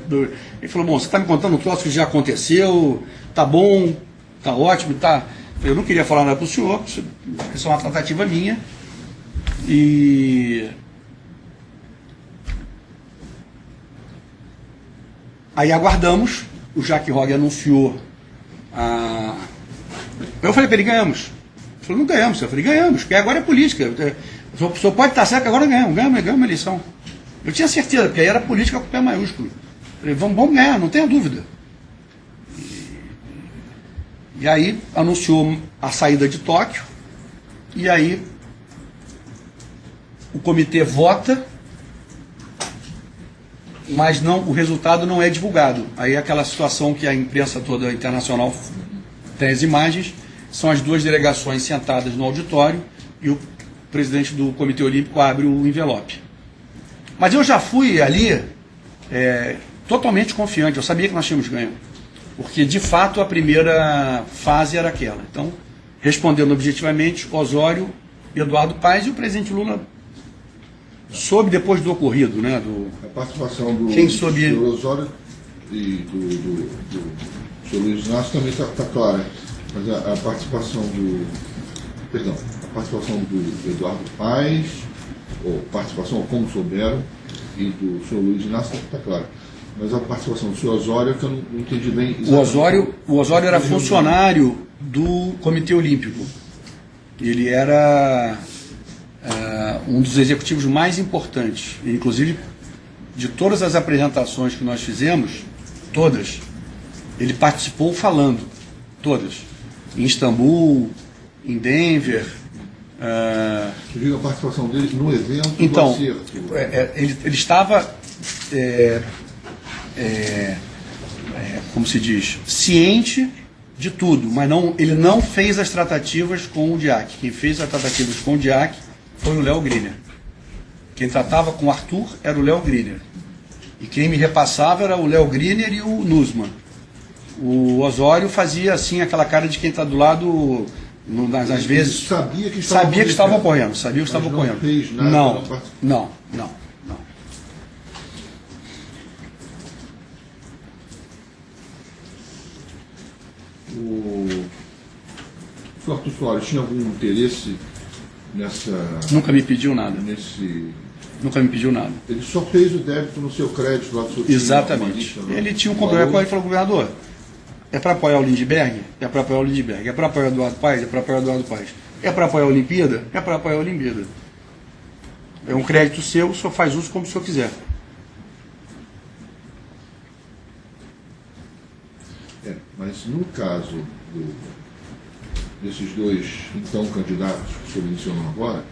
Ele falou, bom, você está me contando um troço que já aconteceu, tá bom, tá ótimo, tá... Eu não queria falar nada para o senhor, isso é uma tratativa minha. E... Aí aguardamos, o Jacques Rogge anunciou a... Eu falei para ele, ganhamos. Ele falou, não ganhamos. Eu falei, ganhamos, porque agora é política. O senhor pode estar certo que agora ganhamos a eleição. Eu tinha certeza, porque aí era política com o pé maiúsculo. Eu falei, vamos ganhar, não tenha dúvida. E aí anunciou a saída de Tóquio, e aí o comitê vota, mas não, o resultado não é divulgado. Aí é aquela situação que a imprensa toda internacional tem as imagens, são as duas delegações sentadas no auditório e o presidente do Comitê Olímpico abre o envelope. Mas eu já fui ali totalmente confiante, eu sabia que nós tínhamos ganho, porque de fato a primeira fase era aquela. Então, respondendo objetivamente, Osório, Eduardo Paes e o presidente Lula soube depois do ocorrido, né? A participação do senhor Osório e do senhor Luiz Inácio também está clara. Mas a participação do Eduardo Paes, ou participação, ou como souberam, e do senhor Luiz Inácio está clara. Mas a participação do senhor Osório, que eu não entendi bem. O Osório era funcionário do Comitê Olímpico. Ele era um dos executivos mais importantes. Inclusive, de todas as apresentações que nós fizemos, todas, ele participou falando. Todas. Em Istambul, em Denver. Você viu a participação dele no evento? Então, ele estava, como se diz, ciente de tudo, mas ele não fez as tratativas com o DIAC. Quem fez as tratativas com o DIAC foi o Léo Griner. Quem tratava com o Arthur era o Léo Griner. E quem me repassava era o Léo Griner e o Nussmann. O Osório fazia assim aquela cara de quem está do lado, às vezes. Sabia que estava ocorrendo. Não fez nada, não. O senhor Arthur Soares tinha algum interesse nessa... Nunca me pediu nada. Nunca me pediu nada. Ele só fez o débito no seu crédito lá do seu time. Exatamente. Ele tinha um compromisso, ele falou, governador, é para apoiar o Lindbergh? É para apoiar o Lindbergh. É para apoiar o Eduardo Paes? É para apoiar o Eduardo Paes. É para apoiar a Olimpíada? É para apoiar a Olimpíada. É um crédito seu, o senhor faz uso como o senhor quiser. Mas no caso desses dois, então, candidatos que o senhor mencionou agora,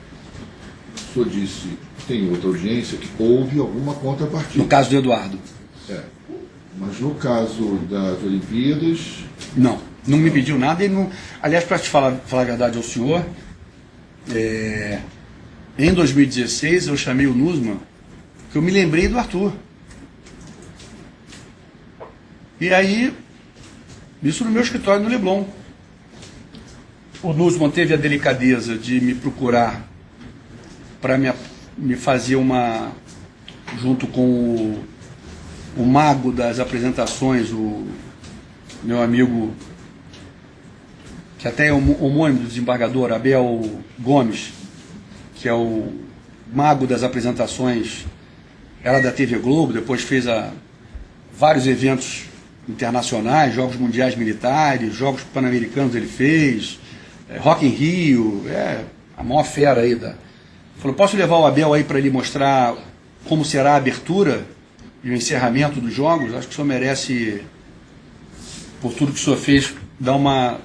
o senhor disse que tem outra audiência, que houve alguma contrapartida. No caso do Eduardo. Mas no caso das Olimpíadas... Não me pediu nada. Ele não... Aliás, para te falar a verdade ao senhor, em 2016 eu chamei o Nussmann, que eu me lembrei do Arthur. E aí, isso no meu escritório no Leblon. O Nussmann teve a delicadeza de me procurar para me fazer junto com o mago das apresentações, o meu amigo, que até é homônimo do desembargador, Abel Gomes, que é o mago das apresentações, era da TV Globo, depois fez vários eventos internacionais, Jogos Mundiais Militares, Jogos Pan-Americanos ele fez, Rock in Rio, a maior fera aí. Falou, posso levar o Abel aí para ele mostrar como será a abertura e o encerramento dos Jogos? Acho que o senhor merece, por tudo que o senhor fez, dar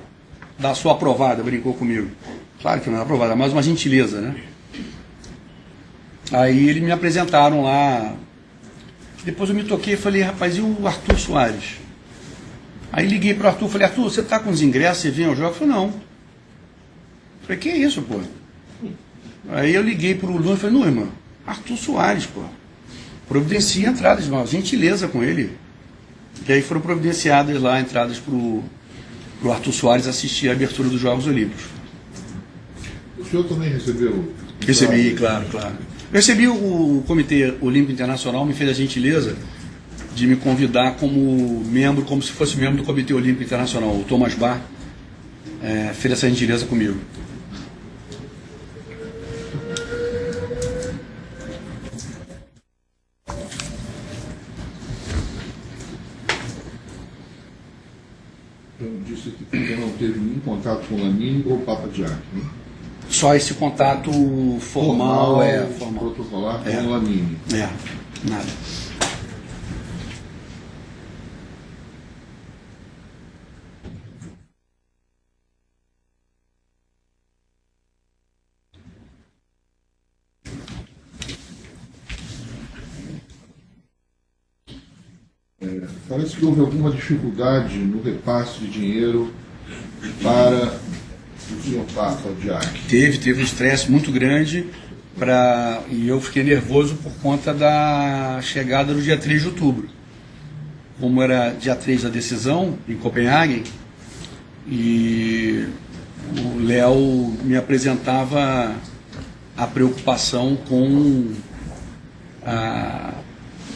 a sua aprovada, brincou comigo. Claro que não é aprovada, mas uma gentileza, né? Aí eles me apresentaram lá. Depois eu me toquei e falei, rapaz, e o Arthur Soares? Aí liguei pro Arthur, falei, Arthur, você tá com os ingressos, você vem ao jogo? Ele falou, não. Falei, que isso, pô? Aí eu liguei pro Nuno e falei, Nuno, Arthur Soares, pô. Providencia entradas, uma gentileza com ele. E aí foram providenciadas lá entradas pro Arthur Soares assistir a abertura dos Jogos Olímpicos. O senhor também recebeu? Recebi, claro. Eu recebi o Comitê Olímpico Internacional, me fez a gentileza de me convidar como membro, como se fosse membro do Comitê Olímpico Internacional. O Thomas Bach fez essa gentileza comigo. Eu disse que você não teve nenhum contato com o Lamine ou o Papa Diac, né? Só esse contato formal. Protocolar com o Lamine. Nada. Parece que houve alguma dificuldade no repasse de dinheiro para o senhor Papa Diac. Teve um estresse muito grande e eu fiquei nervoso por conta da chegada no dia 3 de outubro. Como era dia 3 da decisão, em Copenhague, e o Léo me apresentava a preocupação com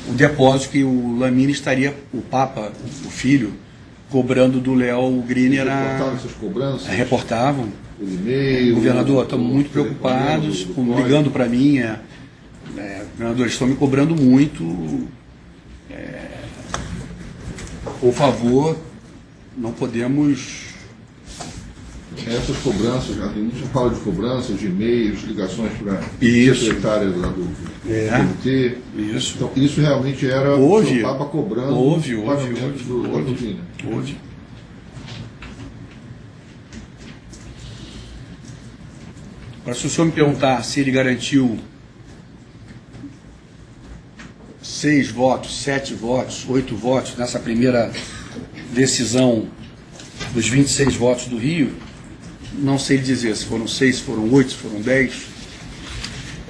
o depósito que o Lamine estaria, o Papa, o filho, cobrando do Léo Griner. Reportavam essas cobranças? Reportavam. Por e-mail? Governador, estamos muito preocupados, ligando para mim. Governador, estão me cobrando muito. Por favor, não podemos. Essas cobranças, a gente fala de cobranças, de e-mails, ligações para a Isso. secretária do comitê. Isso. Então, isso realmente era o seu Papa cobrando o pagamento da doutrina. Houve. Agora, se o senhor me perguntar se ele garantiu 6 votos, 7 votos, 8 votos nessa primeira decisão dos 26 votos do Rio, não sei dizer se foram 6, se foram 8, se foram 10.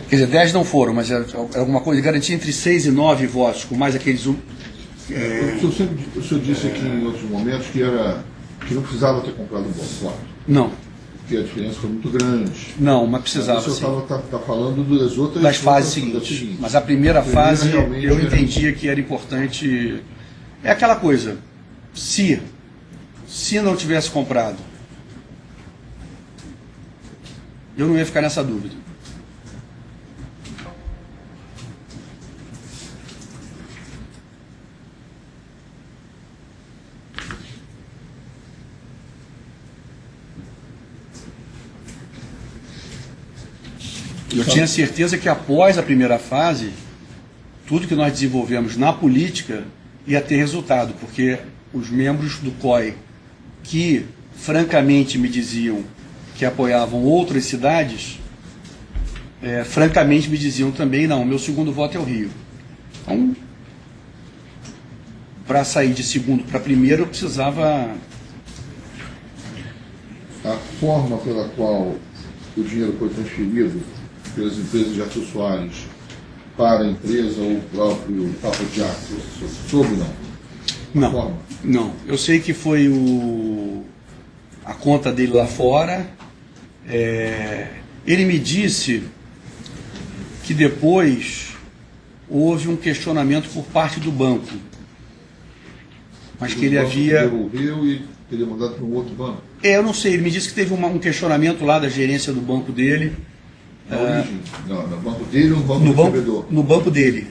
Quer dizer, 10 não foram, mas é alguma coisa, garantia entre 6 e 9 votos, com mais aqueles... O senhor disse aqui em outros momentos que não precisava ter comprado um voto, claro. Não. Porque a diferença foi muito grande. Não, mas precisava sim. O senhor sim. está falando das outras... Das fases seguintes. Mas a primeira fase eu entendia que era importante... É aquela coisa, se não tivesse comprado, eu não ia ficar nessa dúvida. Eu tinha certeza que após a primeira fase, tudo que nós desenvolvemos na política ia ter resultado, porque os membros do COI que francamente me diziam que apoiavam outras cidades, francamente me diziam também, não, meu segundo voto é o Rio. Então, para sair de segundo para primeiro, eu precisava... A forma pela qual o dinheiro foi transferido pelas empresas de Arthur Soares para a empresa ou o próprio Papa Diac, soube não? Não. Eu sei que foi a conta dele lá fora. Ele me disse que depois houve um questionamento por parte do banco, mas que ele havia... devolveu e teria mandado para um outro banco. Eu não sei, ele me disse que teve um questionamento lá da gerência do banco dele. Não, no banco dele ou no banco do recebedor? No banco dele.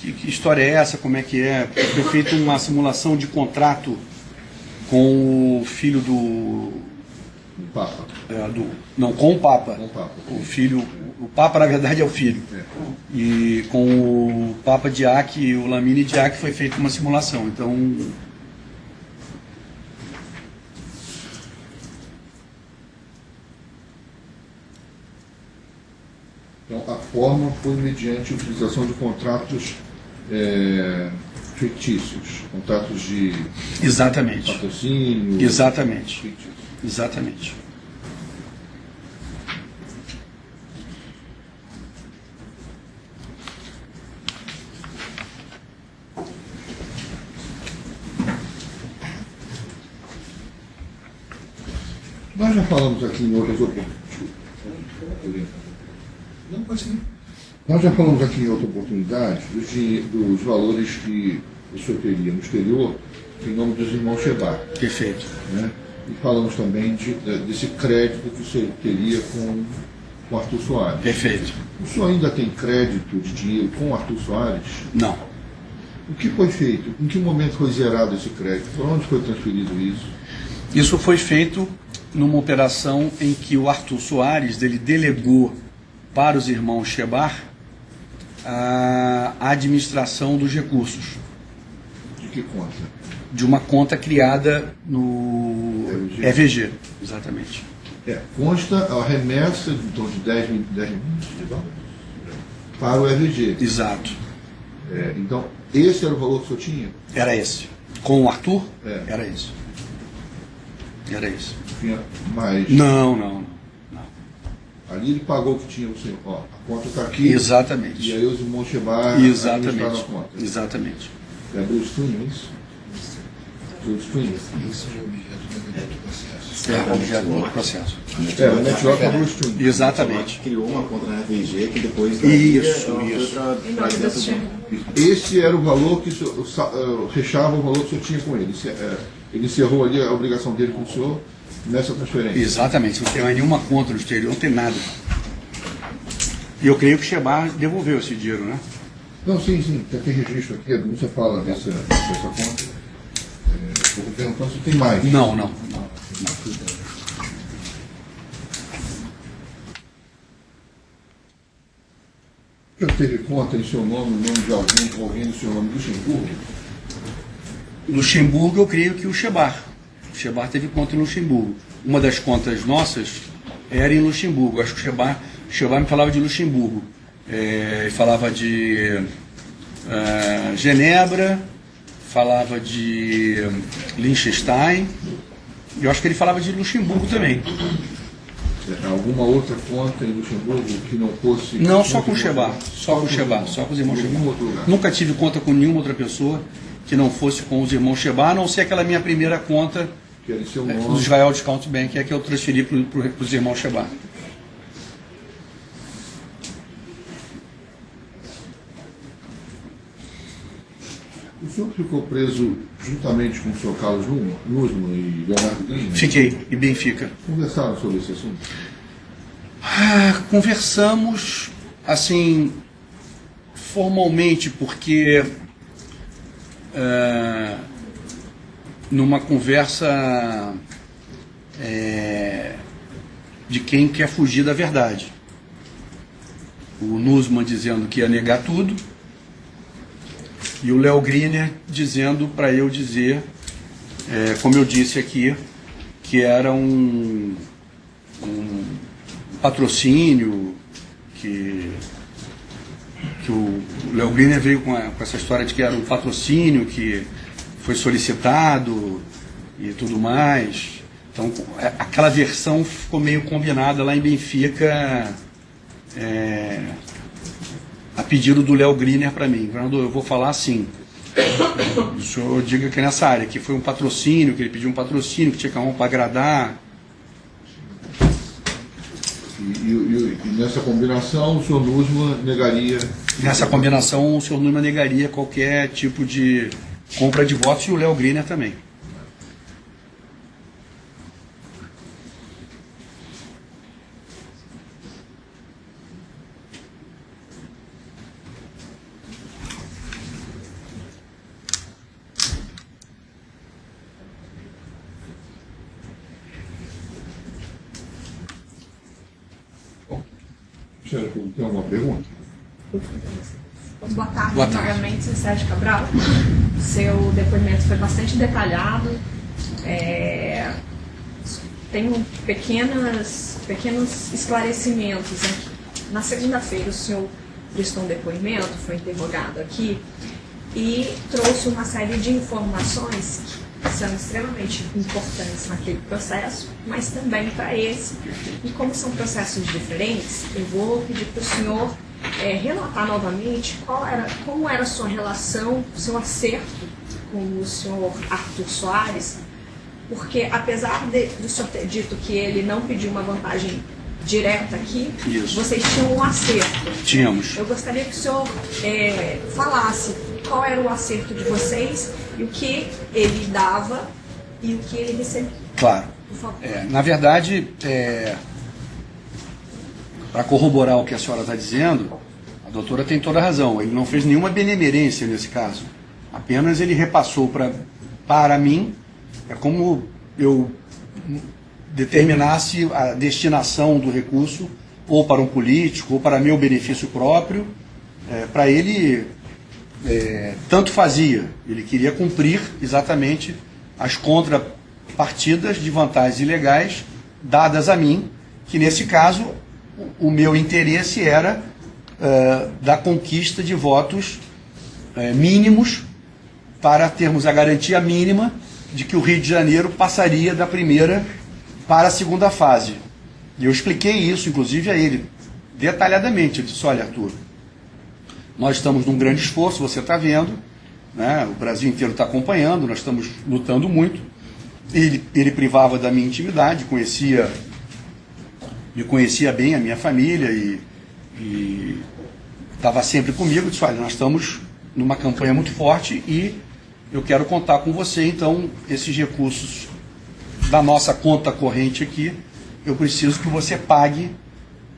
Que história é essa? Como é que é? Foi feita uma simulação de contrato com o filho do... Papa. Com o Papa. Com o Papa. O filho... O Papa, na verdade, é o filho. E com o Papa Diac e o Lamine Diac foi feita uma simulação. Então... Então, a forma foi mediante a utilização de contratos fictícios, contratos de Exatamente. patrocínio. Exatamente. Fictícios. Exatamente. Nós já falamos aqui em outras oportunidades. Nós já falamos aqui em outra oportunidade dos valores que o senhor teria no exterior em nome dos irmãos Shebar. Perfeito. Né? E falamos também desse crédito que o senhor teria com Arthur Soares. Perfeito. O senhor ainda tem crédito de dinheiro com Arthur Soares? Não. O que foi feito? Em que momento foi zerado esse crédito? Para onde foi transferido isso? Isso foi feito numa operação em que o Arthur Soares ele delegou para os irmãos Shebar a administração dos recursos. De que conta? De uma conta criada no EVG. Exatamente. Consta a remessa então, de 10 milhões de dólares para o EVG. Exato. Então, esse era o valor que o senhor tinha? Era esse. Com o Arthur? É. Era esse. Era esse. Tinha mais. Não. Ali ele pagou o que tinha o senhor. Ó, a conta está aqui. Exatamente. E aí os irmãos Shebar Exatamente. administraram a conta. Exatamente. É Bruce Twin, é isso? Bruce Twin. É objeto do processo. O network é Bruce Twin. Exatamente. Criou uma conta na FNG que depois Isso. Em nome do senhor. Esse era o valor que o senhor, fechava o valor que o senhor tinha com ele. Ele encerrou ali a obrigação dele com o senhor nessa transferência. Exatamente. Não tem mais nenhuma conta no exterior, não tem nada. E eu creio que o Shebar devolveu esse dinheiro, né? Não, sim. Tem registro aqui, você fala dessa conta. Estou perguntando se tem mais. Não. Já teve conta em seu nome, no nome de alguém no seu nome do Luxemburgo? Luxemburgo, eu creio que o Shebar. O Shebar teve conta em Luxemburgo. Uma das contas nossas era em Luxemburgo. Acho que o Shebar me falava de Luxemburgo. Falava de Genebra, falava de Liechtenstein. E eu acho que ele falava de Luxemburgo também. Alguma outra conta em Luxemburgo que não fosse... Não, só com o Shebar. Só com o Shebar, só com os irmãos Shebar. Nunca tive conta com nenhuma outra pessoa que não fosse com os irmãos Shebar, a não ser aquela minha primeira conta que era em seu do nome. Israel Discount Bank, que eu transferi para os irmãos Shebar. O senhor ficou preso juntamente com o senhor Carlos Nussmann e Leonardo Glynn? Fiquei, e Benfica. Conversaram sobre esse assunto? Conversamos, assim, formalmente, porque numa conversa de quem quer fugir da verdade. O Nussmann dizendo que ia negar tudo, e o Léo Griner dizendo para eu dizer, como eu disse aqui, que era um patrocínio, que o Léo Griner veio com essa história de que era um patrocínio que foi solicitado e tudo mais. Então, aquela versão ficou meio combinada lá em Benfica, a pedido do Léo Griner para mim. Fernando, eu vou falar assim, o senhor diga que nessa área, que foi um patrocínio, que ele pediu um patrocínio, que tinha que arrumar para agradar. E nessa combinação o senhor Nussmann negaria... Nessa combinação o senhor Nussmann negaria qualquer tipo de compra de votos, e o Léo Griner também. Tem alguma pergunta? Boa tarde, Boa tarde. novamente, Sérgio Cabral. Seu depoimento foi bastante detalhado. Tenho pequenos esclarecimentos aqui. Na segunda-feira, o senhor prestou um depoimento, foi interrogado aqui, e trouxe uma série de informações que são extremamente importantes naquele processo, mas também para esse. E como são processos diferentes, eu vou pedir para o senhor relatar novamente como era a sua relação, o seu acerto com o senhor Arthur Soares, porque apesar do senhor ter dito que ele não pediu uma vantagem direta aqui, Isso. vocês tinham um acerto. Tínhamos. Eu gostaria que o senhor falasse qual era o acerto de vocês e o que ele dava e o que ele recebia. Claro. Por favor. Na verdade, para corroborar o que a senhora está dizendo, a doutora tem toda a razão. Ele não fez nenhuma benemerência nesse caso. Apenas ele repassou para mim, é como eu determinasse a destinação do recurso ou para um político ou para meu benefício próprio. Para ele, tanto fazia. Ele queria cumprir exatamente as contrapartidas de vantagens ilegais dadas a mim, que nesse caso o meu interesse era da conquista de votos mínimos para termos a garantia mínima de que o Rio de Janeiro passaria da primeira para a segunda fase. E eu expliquei isso, inclusive, a ele, detalhadamente. Eu disse, olha, Arthur, nós estamos num grande esforço, você está vendo, né? O Brasil inteiro está acompanhando, nós estamos lutando muito. Ele privava da minha intimidade, me conhecia bem, a minha família, e estava sempre comigo. Disse, olha, nós estamos numa campanha muito forte e eu quero contar com você, então esses recursos da nossa conta corrente aqui, eu preciso que você pague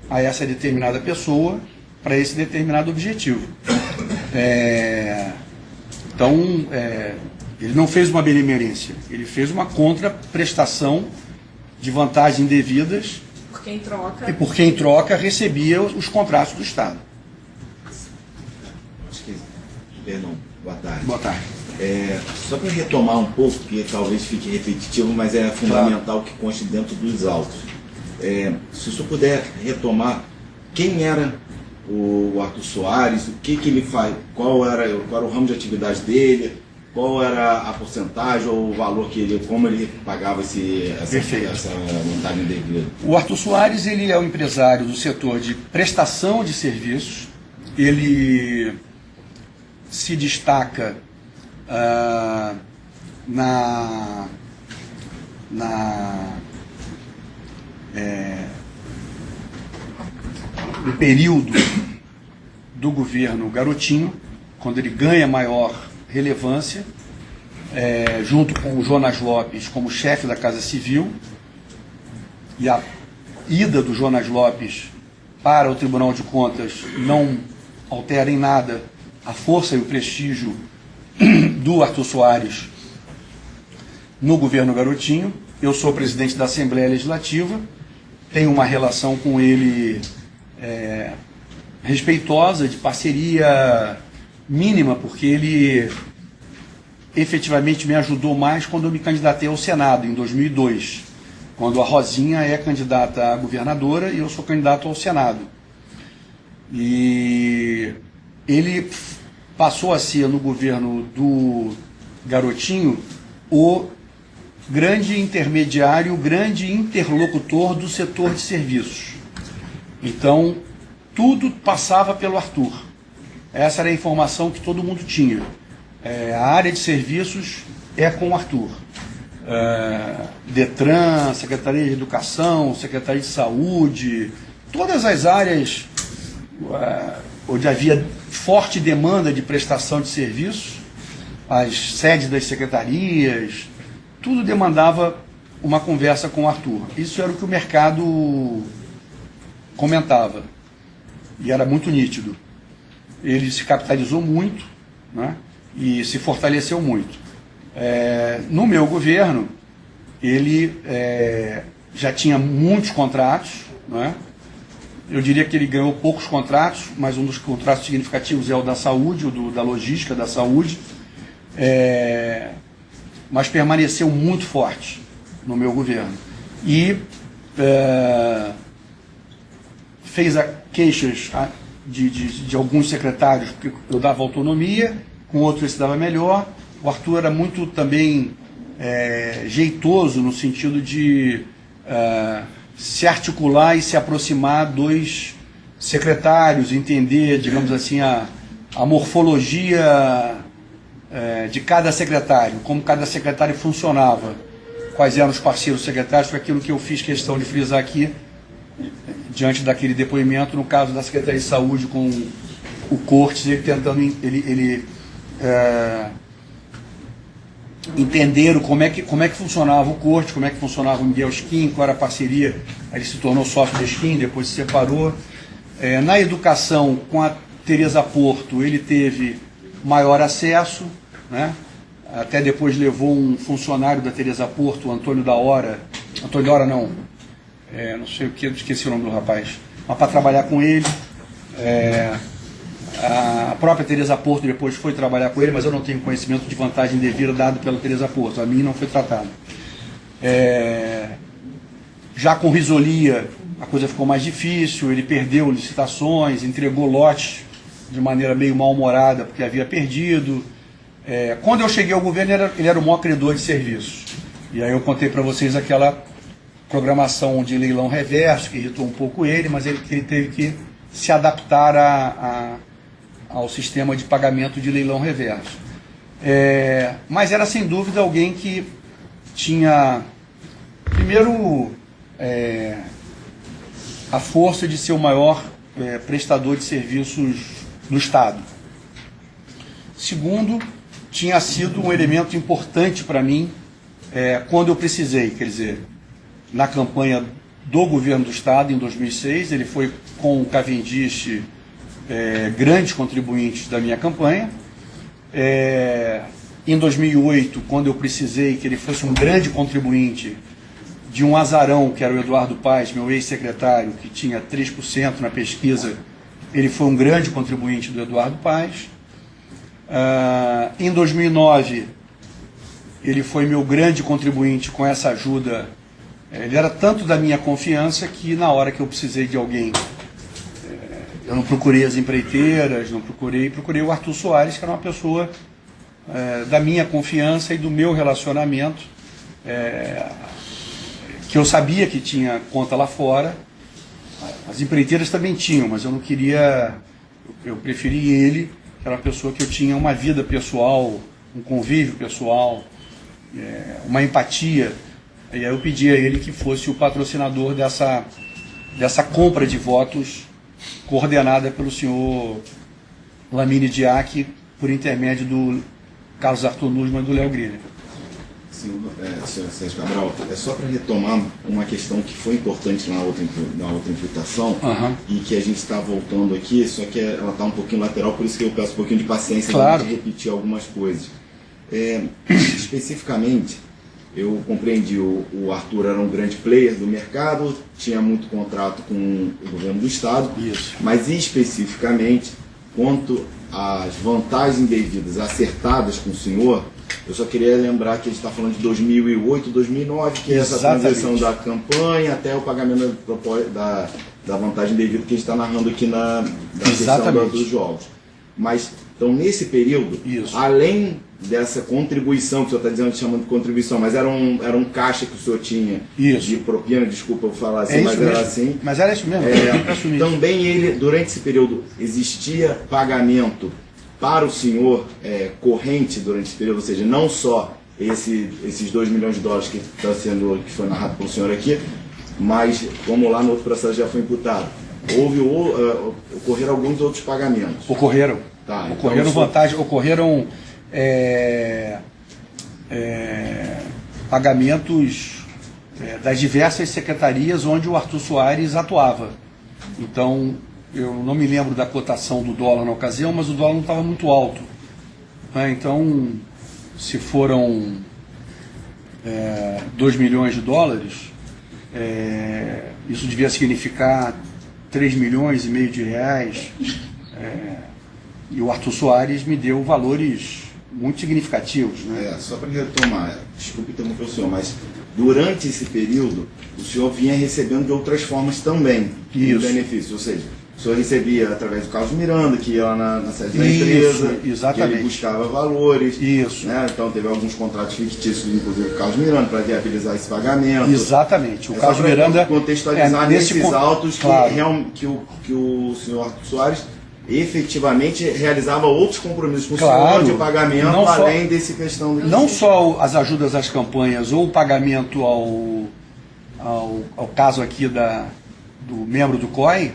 a essa determinada pessoa para esse determinado objetivo. Então, ele não fez uma benemerência, ele fez uma contraprestação de vantagens indevidas e porque em troca recebia os contratos do Estado. Perdão, boa tarde. Boa tarde. Só para retomar um pouco, que talvez fique repetitivo, mas é fundamental que conste dentro dos autos. Se o senhor puder retomar quem era o Arthur Soares, o que ele faz, qual era o ramo de atividade dele, qual era a porcentagem ou o valor como ele pagava essa vantagem indevida. O Arthur Soares, ele é um empresário do setor de prestação de serviços. Ele se destaca no período do governo Garotinho, quando ele ganha maior relevância, junto com o Jonas Lopes como chefe da Casa Civil, e a ida do Jonas Lopes para o Tribunal de Contas não altera em nada a força e o prestígio do Arthur Soares no governo Garotinho. Eu sou presidente da Assembleia Legislativa, tenho uma relação com ele respeitosa, de parceria mínima, porque ele efetivamente me ajudou mais quando eu me candidatei ao Senado, em 2002, quando a Rosinha é candidata a governadora e eu sou candidato ao Senado. E ele passou a ser, no governo do Garotinho, o grande intermediário, o grande interlocutor do setor de serviços. Então, tudo passava pelo Arthur. Essa era a informação que todo mundo tinha. A área de serviços é com o Arthur. Detran, Secretaria de Educação, Secretaria de Saúde, todas as áreas onde havia forte demanda de prestação de serviços, as sedes das secretarias, tudo demandava uma conversa com o Arthur. Isso era o que o mercado comentava, e era muito nítido. Ele se capitalizou muito, né, e se fortaleceu muito. No meu governo, ele já tinha muitos contratos, né? Eu diria que ele ganhou poucos contratos, mas um dos contratos significativos é o da saúde, o da logística da saúde, mas permaneceu muito forte no meu governo. E fez queixas de alguns secretários, porque eu dava autonomia, com outro ele se dava melhor. O Arthur era muito também jeitoso no sentido de se articular e se aproximar dos secretários, entender, digamos assim, a morfologia de cada secretário, como cada secretário funcionava, quais eram os parceiros secretários. Foi aquilo que eu fiz questão de frisar aqui, diante daquele depoimento, no caso da Secretaria de Saúde com o Cortes, ele tentando entenderam como é que funcionava o Corte, como é que funcionava o Miguel Skin, qual era a parceria. Ele se tornou sócio da Skin, depois se separou. Na educação, com a Tereza Porto, ele teve maior acesso, né? Até depois levou um funcionário da Tereza Porto, o Antônio da Hora não, não sei o que, esqueci o nome do rapaz, mas para trabalhar com ele. A própria Tereza Porto depois foi trabalhar com ele, mas eu não tenho conhecimento de vantagem devida dado pela Tereza Porto, a mim não foi tratado. Já com Risolia a coisa ficou mais difícil, ele perdeu licitações, entregou lotes de maneira meio mal-humorada porque havia perdido. Quando eu cheguei ao governo ele era o maior credor de serviços, e aí eu contei para vocês aquela programação de leilão reverso que irritou um pouco ele, mas ele teve que se adaptar ao sistema de pagamento de leilão reverso. Mas era sem dúvida alguém que tinha, primeiro, a força de ser o maior prestador de serviços do Estado. Segundo, tinha sido um elemento importante para mim quando eu precisei, quer dizer, na campanha do governo do Estado em 2006, ele foi com o Cavendish grandes contribuintes da minha campanha. Em 2008, quando eu precisei que ele fosse um grande contribuinte de um azarão, que era o Eduardo Paes, meu ex-secretário, que tinha 3% na pesquisa, ele foi um grande contribuinte do Eduardo Paes. Em 2009, ele foi meu grande contribuinte com essa ajuda. Ele era tanto da minha confiança que na hora que eu precisei de alguém, eu não procurei as empreiteiras, procurei o Arthur Soares, que era uma pessoa da minha confiança e do meu relacionamento, que eu sabia que tinha conta lá fora. As empreiteiras também tinham, mas eu não queria, eu preferi ele, que era uma pessoa que eu tinha uma vida pessoal, um convívio pessoal, uma empatia. E aí eu pedi a ele que fosse o patrocinador dessa compra de votos coordenada pelo senhor Lamine Diac, por intermédio do Carlos Arthur Nussmann e do Léo Griller. Sim, senhor Sérgio Cabral, só para retomar uma questão que foi importante na outra imputação, e que a gente está voltando aqui, só que ela está um pouquinho lateral, por isso que eu peço um pouquinho de paciência para repetir algumas coisas. Especificamente, eu compreendi, o Arthur era um grande player do mercado, tinha muito contrato com o governo do Estado, mas especificamente, quanto às vantagens indevidas acertadas com o senhor, eu só queria lembrar que a gente está falando de 2008, 2009, que é essa transição da campanha até o pagamento da vantagem indevida que a gente está narrando aqui na questão dos jogos. Mas, então, nesse período, além dessa contribuição, que o senhor está dizendo, chamando de contribuição, mas era um caixa que o senhor tinha de propina, desculpa eu falar assim, mas era assim. Mas era isso mesmo. Também ele, durante esse período, existia pagamento para o senhor corrente durante esse período, ou seja, não só esses 2 milhões de dólares que foi narrado pelo senhor aqui, mas, como lá no outro processo já foi imputado, ocorreram alguns outros pagamentos. Ocorreram. Tá, ocorreram ocorreram pagamentos das diversas secretarias onde o Arthur Soares atuava. Então, eu não me lembro da cotação do dólar na ocasião, mas o dólar não estava muito alto. Então, se foram 2 milhões de dólares, isso devia significar 3 milhões e meio de reais. E o Arthur Soares me deu valores muito significativos. Né? Só para retomar, desculpe interromper o senhor, mas durante esse período, o senhor vinha recebendo de outras formas também benefícios, ou seja, o senhor recebia através do Carlos Miranda, que ia lá na sede da Isso, empresa, exatamente. que ele buscava valores. Isso. Né? Então teve alguns contratos fictícios, inclusive com o Carlos Miranda, para viabilizar esse pagamento. Exatamente. O É Carlos só pra Miranda. contextualizar nesses autos claro. que o senhor Arthur Soares efetivamente realizava outros compromissos com o Claro. senhor de pagamento, Não só- além desse questão do Não só as ajudas às campanhas ou o pagamento ao caso aqui do membro do COI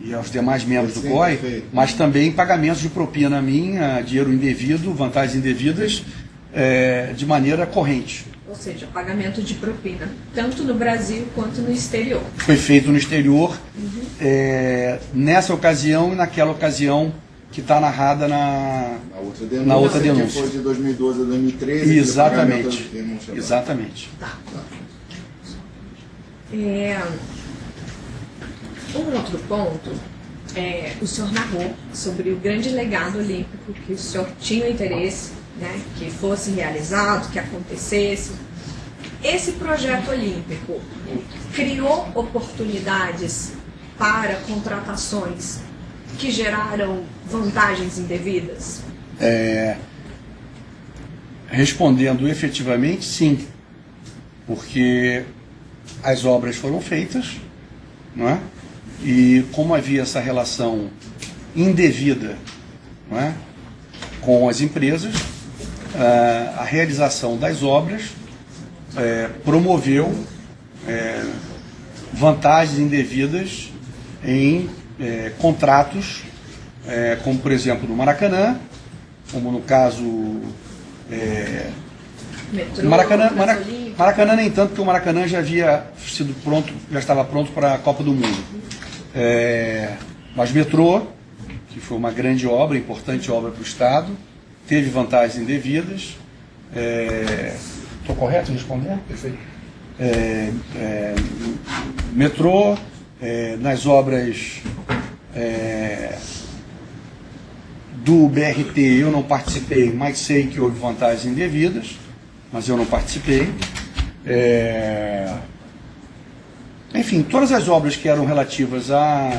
e aos demais membros do Sim, COI, perfeito. mas também pagamentos de propina minha, dinheiro indevido, vantagens indevidas, de maneira corrente. Ou seja, pagamento de propina, tanto no Brasil quanto no exterior. Foi feito no exterior, nessa ocasião e naquela ocasião que está narrada na outra denúncia. Que foi de 2012 a 2013. Exatamente. Exatamente. Um outro ponto, o senhor narrou sobre o grande legado olímpico que o senhor tinha interesse, né, que fosse realizado, que acontecesse. Esse projeto olímpico criou oportunidades para contratações que geraram vantagens indevidas? Respondendo efetivamente, sim. Porque as obras foram feitas, não é? E como havia essa relação indevida, não é, com as empresas, a realização das obras promoveu vantagens indevidas em contratos, como por exemplo no Maracanã, como no caso Metrô, Maracanã nem tanto, porque o Maracanã já havia sido pronto, já estava pronto para a Copa do Mundo. Mas Metrô, que foi uma grande obra, importante obra para o Estado, teve vantagens indevidas. Estou correto em responder? Perfeito. Metrô, nas obras do BRT eu não participei, mas sei que houve vantagens indevidas, mas eu não participei. Enfim, todas as obras que eram relativas à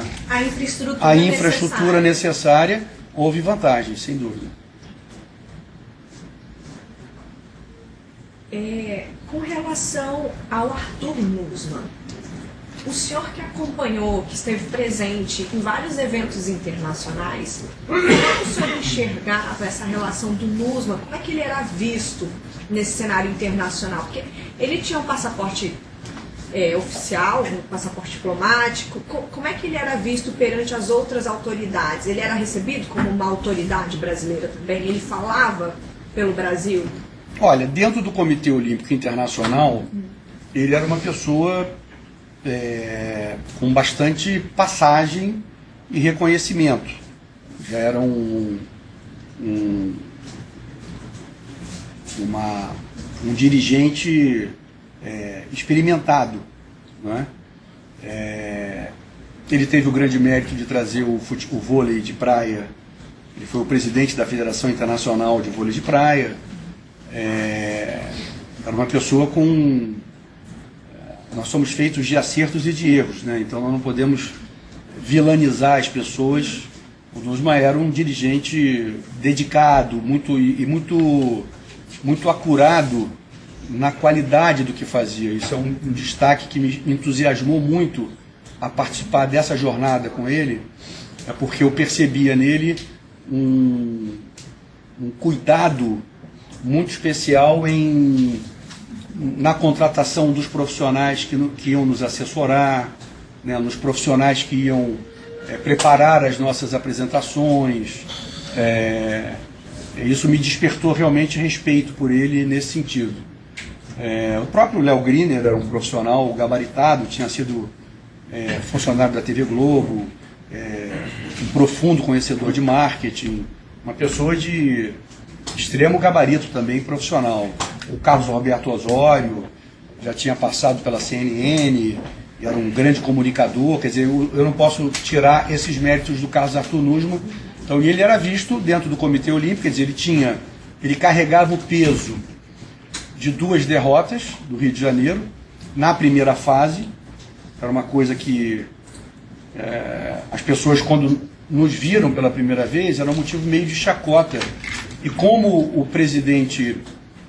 infraestrutura necessária, houve vantagens, sem dúvida. Com relação ao Arthur Nussmann, o senhor que acompanhou, que esteve presente em vários eventos internacionais, como o senhor enxergava essa relação do Nussmann? Como é que ele era visto nesse cenário internacional? Porque ele tinha um passaporte oficial, um passaporte diplomático. Como é que ele era visto perante as outras autoridades? Ele era recebido como uma autoridade brasileira também? Ele falava pelo Brasil? Olha, dentro do Comitê Olímpico Internacional, ele era uma pessoa com bastante passagem e reconhecimento. Já era um dirigente experimentado, não é? Ele teve o grande mérito de trazer o vôlei de praia. Ele foi o presidente da Federação Internacional de Vôlei de Praia. Era uma pessoa com... Nós somos feitos de acertos e de erros, né? Então nós não podemos vilanizar as pessoas. O Nussmann era um dirigente dedicado, muito acurado na qualidade do que fazia. Isso é um destaque que me entusiasmou muito a participar dessa jornada com ele, porque eu percebia nele um cuidado muito especial na contratação dos profissionais que iam nos assessorar, né, nos profissionais que iam preparar as nossas apresentações. Isso me despertou realmente respeito por ele nesse sentido. O próprio Léo Griner era um profissional gabaritado, tinha sido funcionário da TV Globo, um profundo conhecedor de marketing, uma pessoa de extremo gabarito também profissional. O Carlos Roberto Osório já tinha passado pela CNN, era um grande comunicador, quer dizer, eu não posso tirar esses méritos do Carlos Arthur Nussmann. Então ele era visto dentro do Comitê Olímpico, quer dizer, ele carregava o peso de 2 derrotas do Rio de Janeiro na primeira fase. Era uma coisa que as pessoas, quando nos viram pela primeira vez, era um motivo meio de chacota. E como o presidente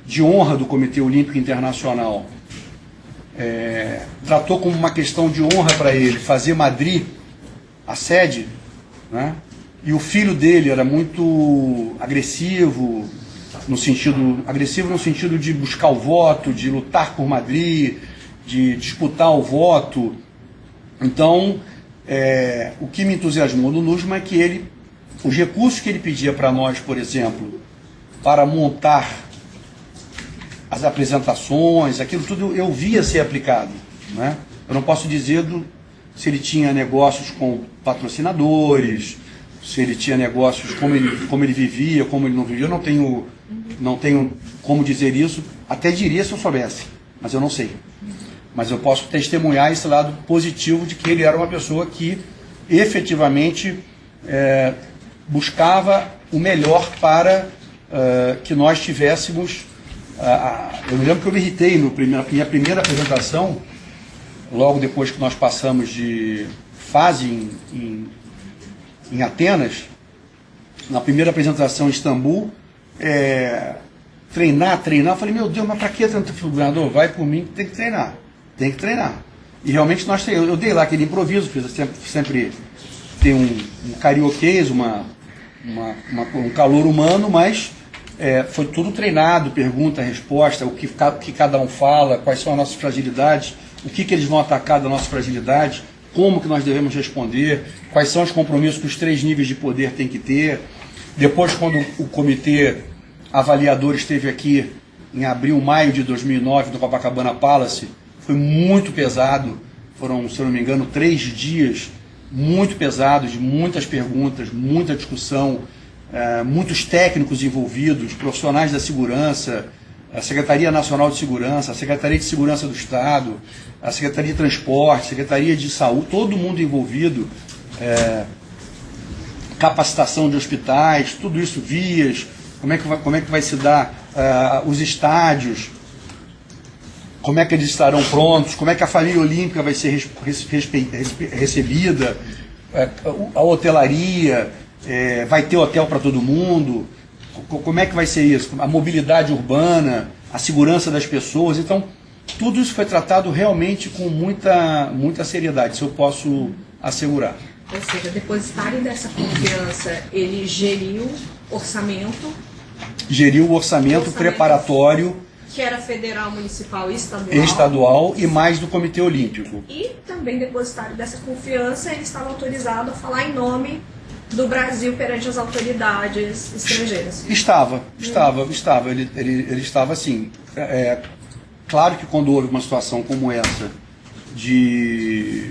de honra do Comitê Olímpico Internacional tratou como uma questão de honra para ele fazer Madrid a sede, né? E o filho dele era muito agressivo no sentido de buscar o voto, de lutar por Madrid, de disputar o voto. Então, o que me entusiasmou no NUSMA é que os recursos que ele pedia para nós, por exemplo, para montar as apresentações, aquilo tudo eu via ser aplicado, né? Eu não posso dizer se ele tinha negócios com patrocinadores, se ele tinha negócios, como ele vivia, como ele não vivia. Eu não tenho como dizer isso, até diria se eu soubesse, mas eu não sei. Mas eu posso testemunhar esse lado positivo de que ele era uma pessoa que efetivamente buscava o melhor para que nós tivéssemos. Eu me lembro que eu me irritei na minha primeira apresentação, logo depois que nós passamos de fase em Atenas, na primeira apresentação em Istambul, treinar, eu falei, meu Deus, mas para que tanto, governador? Vai por mim, tem que treinar. E realmente eu dei lá aquele improviso, sempre tem um carioquês, um calor humano, mas foi tudo treinado, pergunta, resposta, o que cada um fala, quais são as nossas fragilidades, o que eles vão atacar da nossa fragilidade, como que nós devemos responder, quais são os compromissos que os 3 níveis de poder têm que ter. Depois, quando o comitê avaliador esteve aqui em abril, maio de 2009, no Copacabana Palace, foi muito pesado, foram, se eu não me engano, 3 dias muito pesados, de muitas perguntas, muita discussão, muitos técnicos envolvidos, profissionais da segurança, a Secretaria Nacional de Segurança, a Secretaria de Segurança do Estado, a Secretaria de Transporte, a Secretaria de Saúde, todo mundo envolvido, capacitação de hospitais, tudo isso, vias, como é que vai se dar os estádios, como é que eles estarão prontos, como é que a família olímpica vai ser recebida, a hotelaria, vai ter hotel para todo mundo, como é que vai ser isso, a mobilidade urbana, a segurança das pessoas. Então, tudo isso foi tratado realmente com muita seriedade, isso eu posso assegurar. Ou seja, depositário dessa confiança, ele geriu orçamento. Geriu o orçamento preparatório. Que era federal, municipal e estadual. Estadual e mais do Comitê Olímpico. E também depositário dessa confiança, ele estava autorizado a falar em nome do Brasil perante as autoridades estrangeiras. Estava. Ele estava assim. Claro que quando houve uma situação como essa de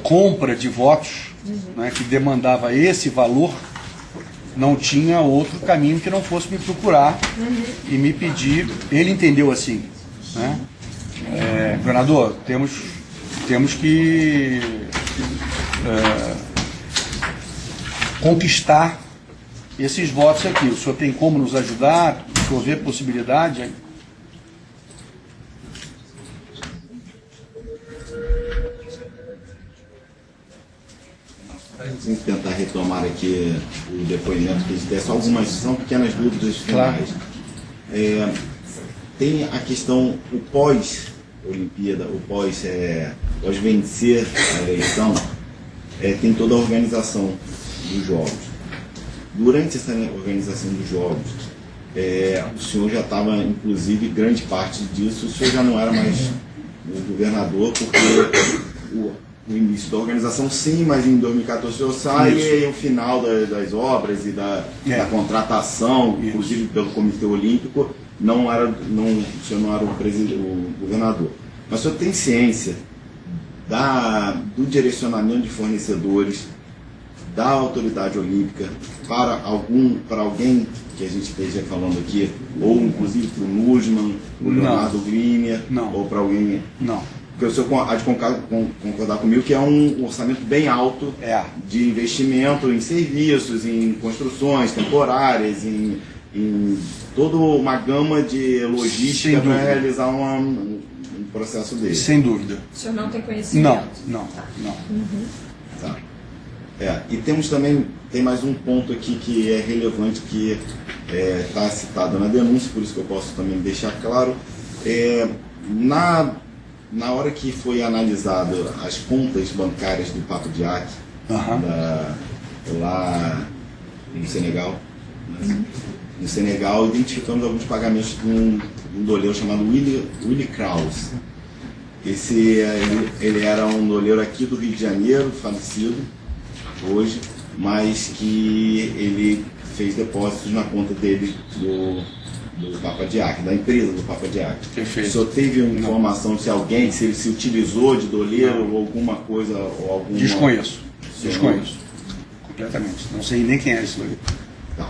compra de votos, né, que demandava esse valor, não tinha outro caminho que não fosse me procurar e me pedir. Ele entendeu assim, né? Governador, temos que conquistar esses votos aqui. O senhor tem como nos ajudar? O senhor vê possibilidade? Vamos tentar retomar aqui o depoimento que a gente desse. Algumas são pequenas dúvidas finais. Claro. Tem a questão, o pós-Olimpíada, o pós-vencer a eleição, tem toda a organização dos Jogos. Durante essa organização dos Jogos, o senhor já estava, inclusive, grande parte disso, o senhor já não era mais o governador, porque o início da organização sim, mas em 2014 o senhor sai e o final das obras e da contratação, inclusive pelo Comitê Olímpico, o senhor não era o governador. Mas o senhor tem ciência do direcionamento de fornecedores da autoridade olímpica para alguém que a gente esteja falando aqui, ou inclusive para o NUSMA, o Leonardo Griner, ou para alguém? Não. Porque o senhor há de concordar comigo que é um orçamento bem alto de investimento em serviços, em construções temporárias, em em toda uma gama de logística Sem para dúvida. realizar um processo desse. Sem dúvida. O senhor não tem conhecimento? Não. Tá. E temos também, tem mais um ponto aqui que é relevante, que está citado na denúncia, por isso que eu posso também deixar claro. Na hora que foi analisado as contas bancárias do Papo de Ac, lá no Senegal, né? No Senegal, identificamos alguns pagamentos de um doleiro chamado Willy Kraus. Ele era um doleiro aqui do Rio de Janeiro, falecido hoje, mas que ele fez depósitos na conta dele do Papa de Ac, da empresa do Papa de Ac. Perfeito. O senhor teve uma informação se ele se utilizou de doleiro ou alguma coisa, ou alguma... Desconheço. Completamente. Não sei nem quem é esse doleiro. Tá.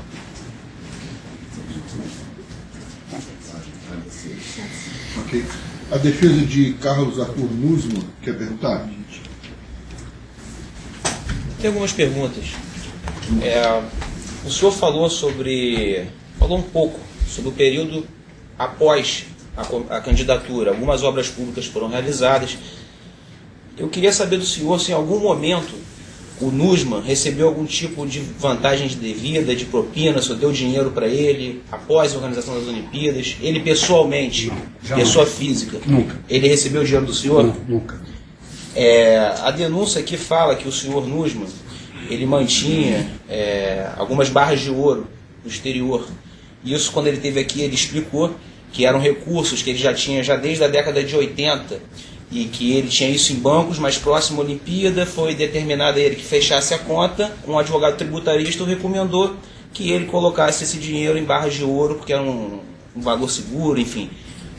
Ok. A defesa de Carlos Arthur Nusman quer perguntar? Tem algumas perguntas. O senhor falou um pouco sobre o período após a candidatura. Algumas obras públicas foram realizadas. Eu queria saber do senhor se em algum momento o Nusman recebeu algum tipo de vantagem devida, de propina, se deu dinheiro para ele após a organização das Olimpíadas. Ele pessoalmente, pessoa física, Nunca. ele recebeu dinheiro do senhor? Não, nunca. A denúncia aqui fala que o senhor Nusman, ele mantinha algumas barras de ouro no exterior. Isso, quando ele esteve aqui, ele explicou que eram recursos que ele já tinha desde a década de 80 e que ele tinha isso em bancos, mas próximo à Olimpíada foi determinado a ele que fechasse a conta. Um advogado tributarista o recomendou que ele colocasse esse dinheiro em barras de ouro, porque era um valor seguro, enfim.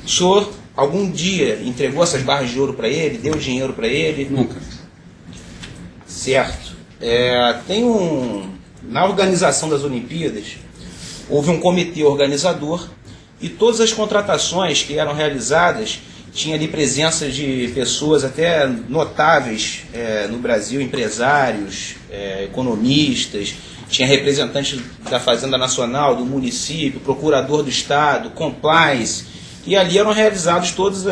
O senhor algum dia entregou essas barras de ouro para ele, deu dinheiro para ele? Nunca. Certo. Na organização das Olimpíadas, houve um comitê organizador e todas as contratações que eram realizadas tinha ali presença de pessoas até notáveis no Brasil, empresários, economistas, tinha representantes da Fazenda Nacional, do município, procurador do Estado, compliance, e ali eram realizadas todas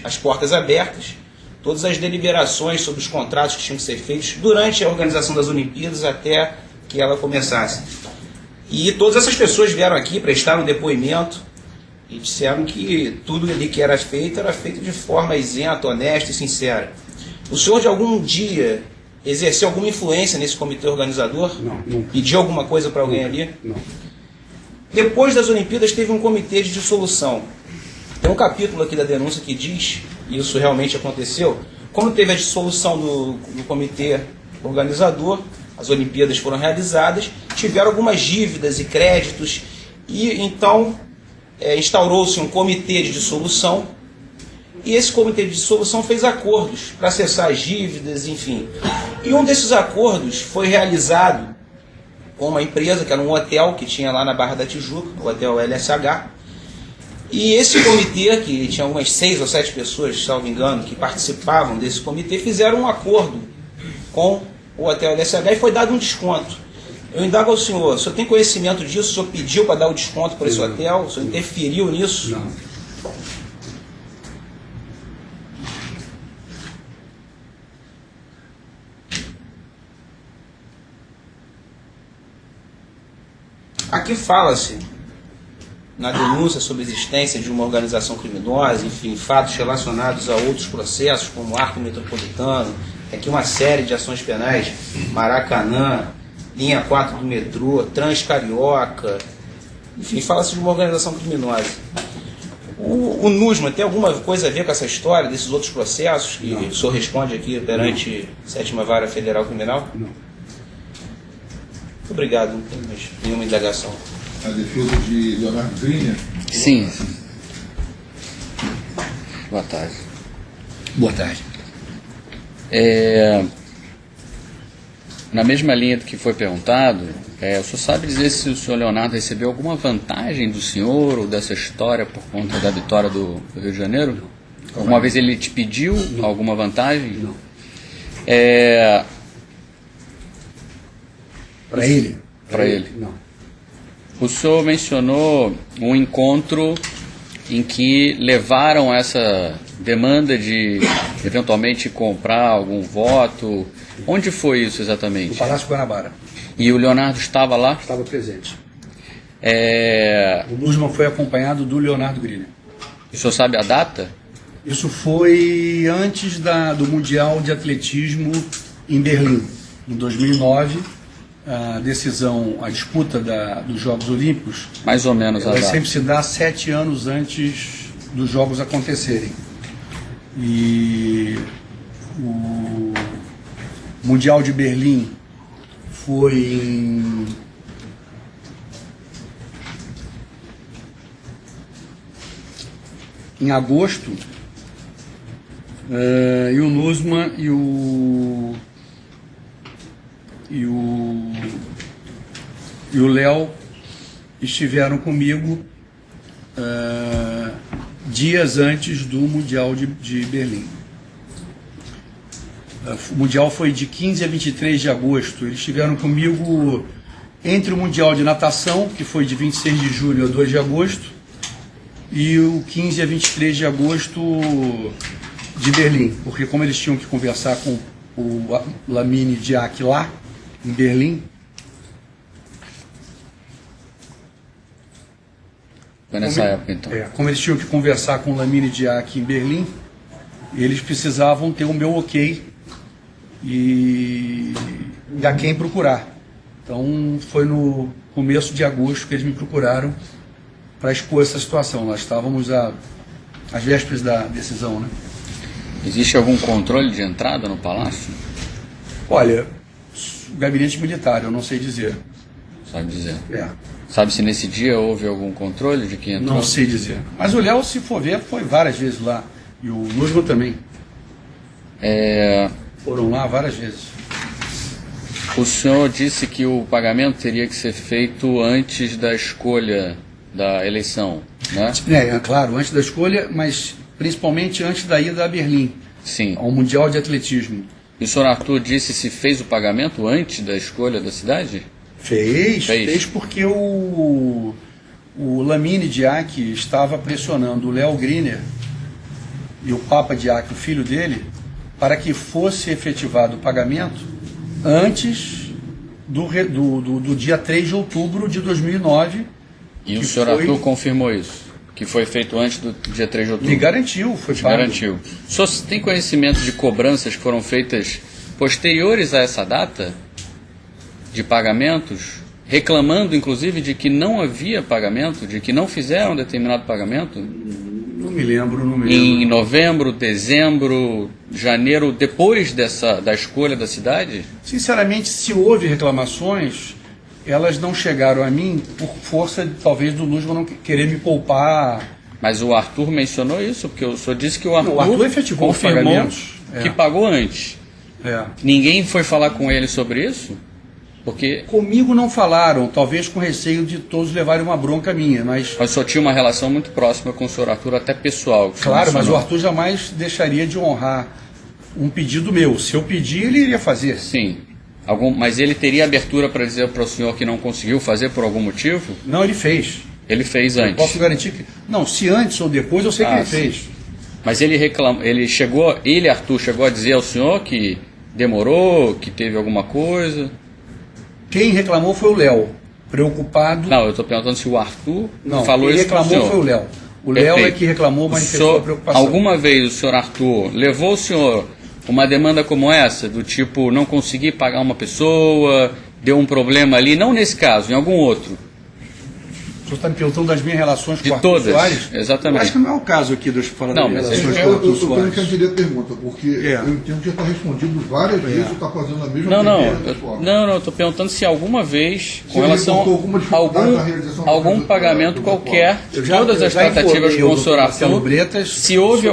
as portas abertas, todas as deliberações sobre os contratos que tinham que ser feitos durante a organização das Olimpíadas até que ela começasse. E todas essas pessoas vieram aqui, prestaram depoimento e disseram que tudo ali que era feito de forma isenta, honesta e sincera. O senhor de algum dia exerceu alguma influência nesse comitê organizador? Não, nunca. Pediu alguma coisa para alguém ali? Não. Depois das Olimpíadas teve um comitê de dissolução. Tem um capítulo aqui da denúncia que diz, e isso realmente aconteceu, como teve a dissolução do comitê organizador, as Olimpíadas foram realizadas, tiveram algumas dívidas e créditos, e então instaurou-se um comitê de dissolução, e esse comitê de dissolução fez acordos para cessar as dívidas, enfim. E um desses acordos foi realizado com uma empresa, que era um hotel que tinha lá na Barra da Tijuca, o Hotel LSH, e esse comitê, que tinha umas 6 ou 7 pessoas, se não me engano, que participavam desse comitê, fizeram um acordo com o Hotel LSH e foi dado um desconto. Eu indago ao senhor, o senhor tem conhecimento disso? O senhor pediu para dar o desconto para esse hotel? O senhor interferiu nisso? Não. Aqui fala-se na denúncia sobre a existência de uma organização criminosa, enfim, fatos relacionados a outros processos, como Arco Metropolitano, aqui uma série de ações penais, Maracanã, linha 4 do metrô, Transcarioca, enfim, fala-se de uma organização criminosa. O Nusman tem alguma coisa a ver com essa história, desses outros processos que o senhor responde aqui perante a 7ª Vara Federal Criminal? Não. Obrigado, não tem mais nenhuma indagação. A defesa de Leonardo Griner? Sim. Boa tarde. Boa tarde. Na mesma linha do que foi perguntado, o senhor sabe dizer se o senhor Leonardo recebeu alguma vantagem do senhor ou dessa história por conta da vitória do Rio de Janeiro? Alguma vez ele te pediu alguma vantagem? Não. Para ele? Não. O senhor mencionou um encontro em que levaram essa demanda de eventualmente comprar algum voto. Onde foi isso exatamente? No Palácio Guanabara. E o Leonardo estava lá? Estava presente. O Nussmann foi acompanhado do Leonardo Griner. O senhor sabe a data? Isso foi antes do Mundial de Atletismo em Berlim, em 2009. A decisão, a disputa dos Jogos Olímpicos, mais ou menos a ela data. sempre se dá 7 anos antes dos Jogos acontecerem. E o Mundial de Berlim foi em agosto, e o Nussmann e o Léo estiveram comigo dias antes do Mundial de Berlim. O Mundial foi de 15 a 23 de agosto. Eles estiveram comigo entre o Mundial de Natação, que foi de 26 de julho a 2 de agosto, e o 15 a 23 de agosto de Berlim, porque como eles tinham que conversar com o Lamine Diack lá, em Berlim. Foi nessa época, então. Como eles tinham que conversar com o Lamine Diack em Berlim, eles precisavam ter o meu ok e a quem procurar. Então foi no começo de agosto que eles me procuraram para expor essa situação. Nós estávamos às vésperas da decisão, né? Existe algum controle de entrada no palácio? Olha, o gabinete militar, eu não sei dizer. Sabe dizer? Sabe se nesse dia houve algum controle de quem entrou? Não sei dizer. Mas o Léo, se for ver, foi várias vezes lá. E o Nussmann também. Foram lá várias vezes. O senhor disse que o pagamento teria que ser feito antes da escolha da eleição, né? Claro, antes da escolha, mas principalmente antes da ida a Berlim. Sim. Ao Mundial de Atletismo. E o senhor Arthur disse se fez o pagamento antes da escolha da cidade? Fez porque o Lamine Diack estava pressionando o Léo Griner e o Papa Diack, o filho dele, para que fosse efetivado o pagamento antes do dia 3 de outubro de 2009. E o senhor Arthur confirmou isso? Que foi feito antes do dia 3 de outubro? Me garantiu, foi pago. Garantiu. O senhor tem conhecimento de cobranças que foram feitas posteriores a essa data? De pagamentos? Reclamando, inclusive, de que não havia pagamento? De que não fizeram determinado pagamento? Não me lembro. Em novembro, dezembro, janeiro, depois da escolha da cidade? Sinceramente, se houve reclamações, elas não chegaram a mim por força, talvez, do Nussmann não querer me poupar. Mas o Arthur mencionou isso, porque o senhor disse que o Arthur efetivou confirmou que pagou antes. Ninguém foi falar com ele sobre isso? Porque comigo não falaram, talvez com receio de todos levarem uma bronca minha, mas o senhor tinha uma relação muito próxima com o senhor Arthur, até pessoal. Claro, mas o Arthur jamais deixaria de honrar um pedido meu. Se eu pedir, ele iria fazer. Sim. Mas ele teria abertura para dizer para o senhor que não conseguiu fazer por algum motivo? Não, ele fez. Ele fez antes. Eu posso garantir que... Não, se antes ou depois, eu sei que ele fez. Mas ele Arthur, chegou a dizer ao senhor que demorou, que teve alguma coisa? Quem reclamou foi o Léo, preocupado... Não, eu estou perguntando se o Arthur não, falou isso para o senhor. Quem reclamou foi o Léo. O Léo é que reclamou, manifestou a preocupação. Alguma vez o senhor Arthur levou o senhor uma demanda como essa, do tipo não conseguir pagar uma pessoa, deu um problema ali, não nesse caso, em algum outro? O senhor está me perguntando das minhas relações com o Arthur todas, Soares? Exatamente. Eu acho que não é o caso aqui dos falar das relações com o Arthur Eu Soares. quero entender a pergunta, porque eu entendo que já está respondido várias vezes e está fazendo a mesma pergunta. Não, estou perguntando se alguma vez, com relação a algum pagamento qualquer, todas as tratativas com o senhor Arthur, se houve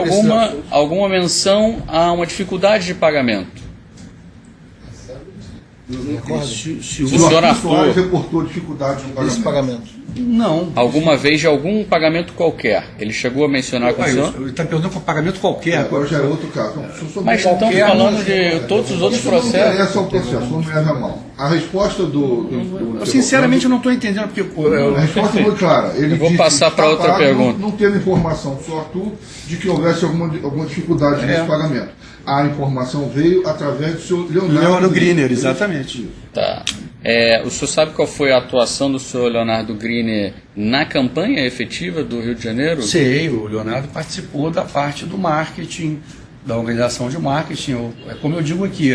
alguma menção a uma dificuldade de pagamento. Se o senhor Arthur reportou dificuldade no pagamento. Não. Alguma vez de algum pagamento qualquer. Ele chegou a mencionar com o senhor? Ele está perguntando para pagamento qualquer. Agora já é outro caso. Mas estamos falando de todos os outros processos. Esse é o processo, não me leva a mal. A resposta Eu, sinceramente, eu não estou entendendo, porque a resposta foi clara. Ele Eu vou disse passar que para está outra pago, pergunta. Não teve informação só tu de que houvesse alguma dificuldade nesse pagamento. A informação veio através do seu Leonardo Griner, exatamente. Tá. O senhor sabe qual foi a atuação do senhor Leonardo Griner na campanha efetiva do Rio de Janeiro? Sei, o Leonardo participou da parte do marketing, da organização de marketing. Como eu digo aqui,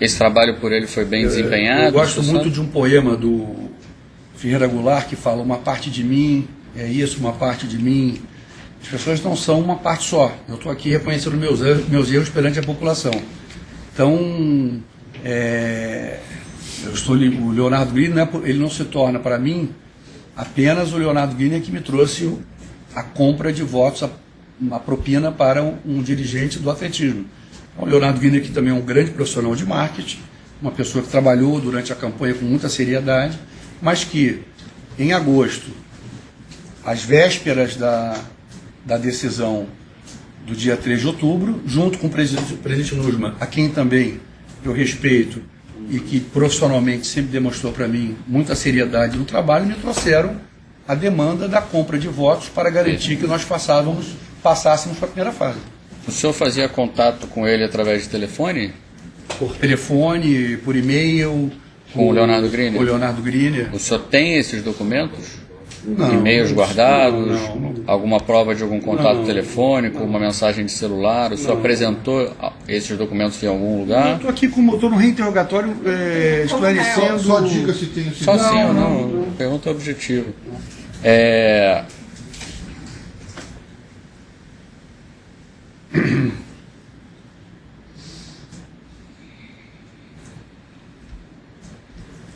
Esse trabalho por ele foi bem desempenhado? Eu gosto o senhor muito sabe? de um poema do Ferreira Goulart que fala: uma parte de mim é isso, uma parte de mim. As pessoas não são uma parte só. Eu estou aqui reconhecendo meus erros perante a população. Então, o Leonardo Griner, ele não se torna para mim apenas o Leonardo Griner que me trouxe a compra de votos, a propina para um dirigente do atletismo. O Leonardo Griner, que também é um grande profissional de marketing, uma pessoa que trabalhou durante a campanha com muita seriedade, mas que, em agosto, às vésperas da decisão do dia 3 de outubro, junto com o presidente Nussmann, a quem também eu respeito e que profissionalmente sempre demonstrou para mim muita seriedade no trabalho, me trouxeram a demanda da compra de votos para garantir que nós passássemos para a primeira fase. O senhor fazia contato com ele através de telefone? Por telefone, por e-mail. Com o Leonardo Griner? Com o Leonardo Griner. O senhor tem esses documentos? Não, E-mails guardados? não. Alguma prova de algum contato Não. telefônico? Uma mensagem de celular? O senhor apresentou esses documentos em algum Eu lugar? estou aqui, estou no reinterrogatório esclarecendo. Só diga se tem esse Só sim ou não? Pergunta objetiva.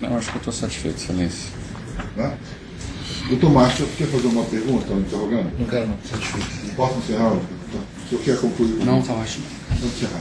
Não, acho que eu estou satisfeito, excelência. Né? Doutor Márcio, quer fazer uma pergunta, interrogando? Não quero não, satisfeito. Posso encerrar? O senhor quer concluir? Não, está ótimo. Vamos encerrar.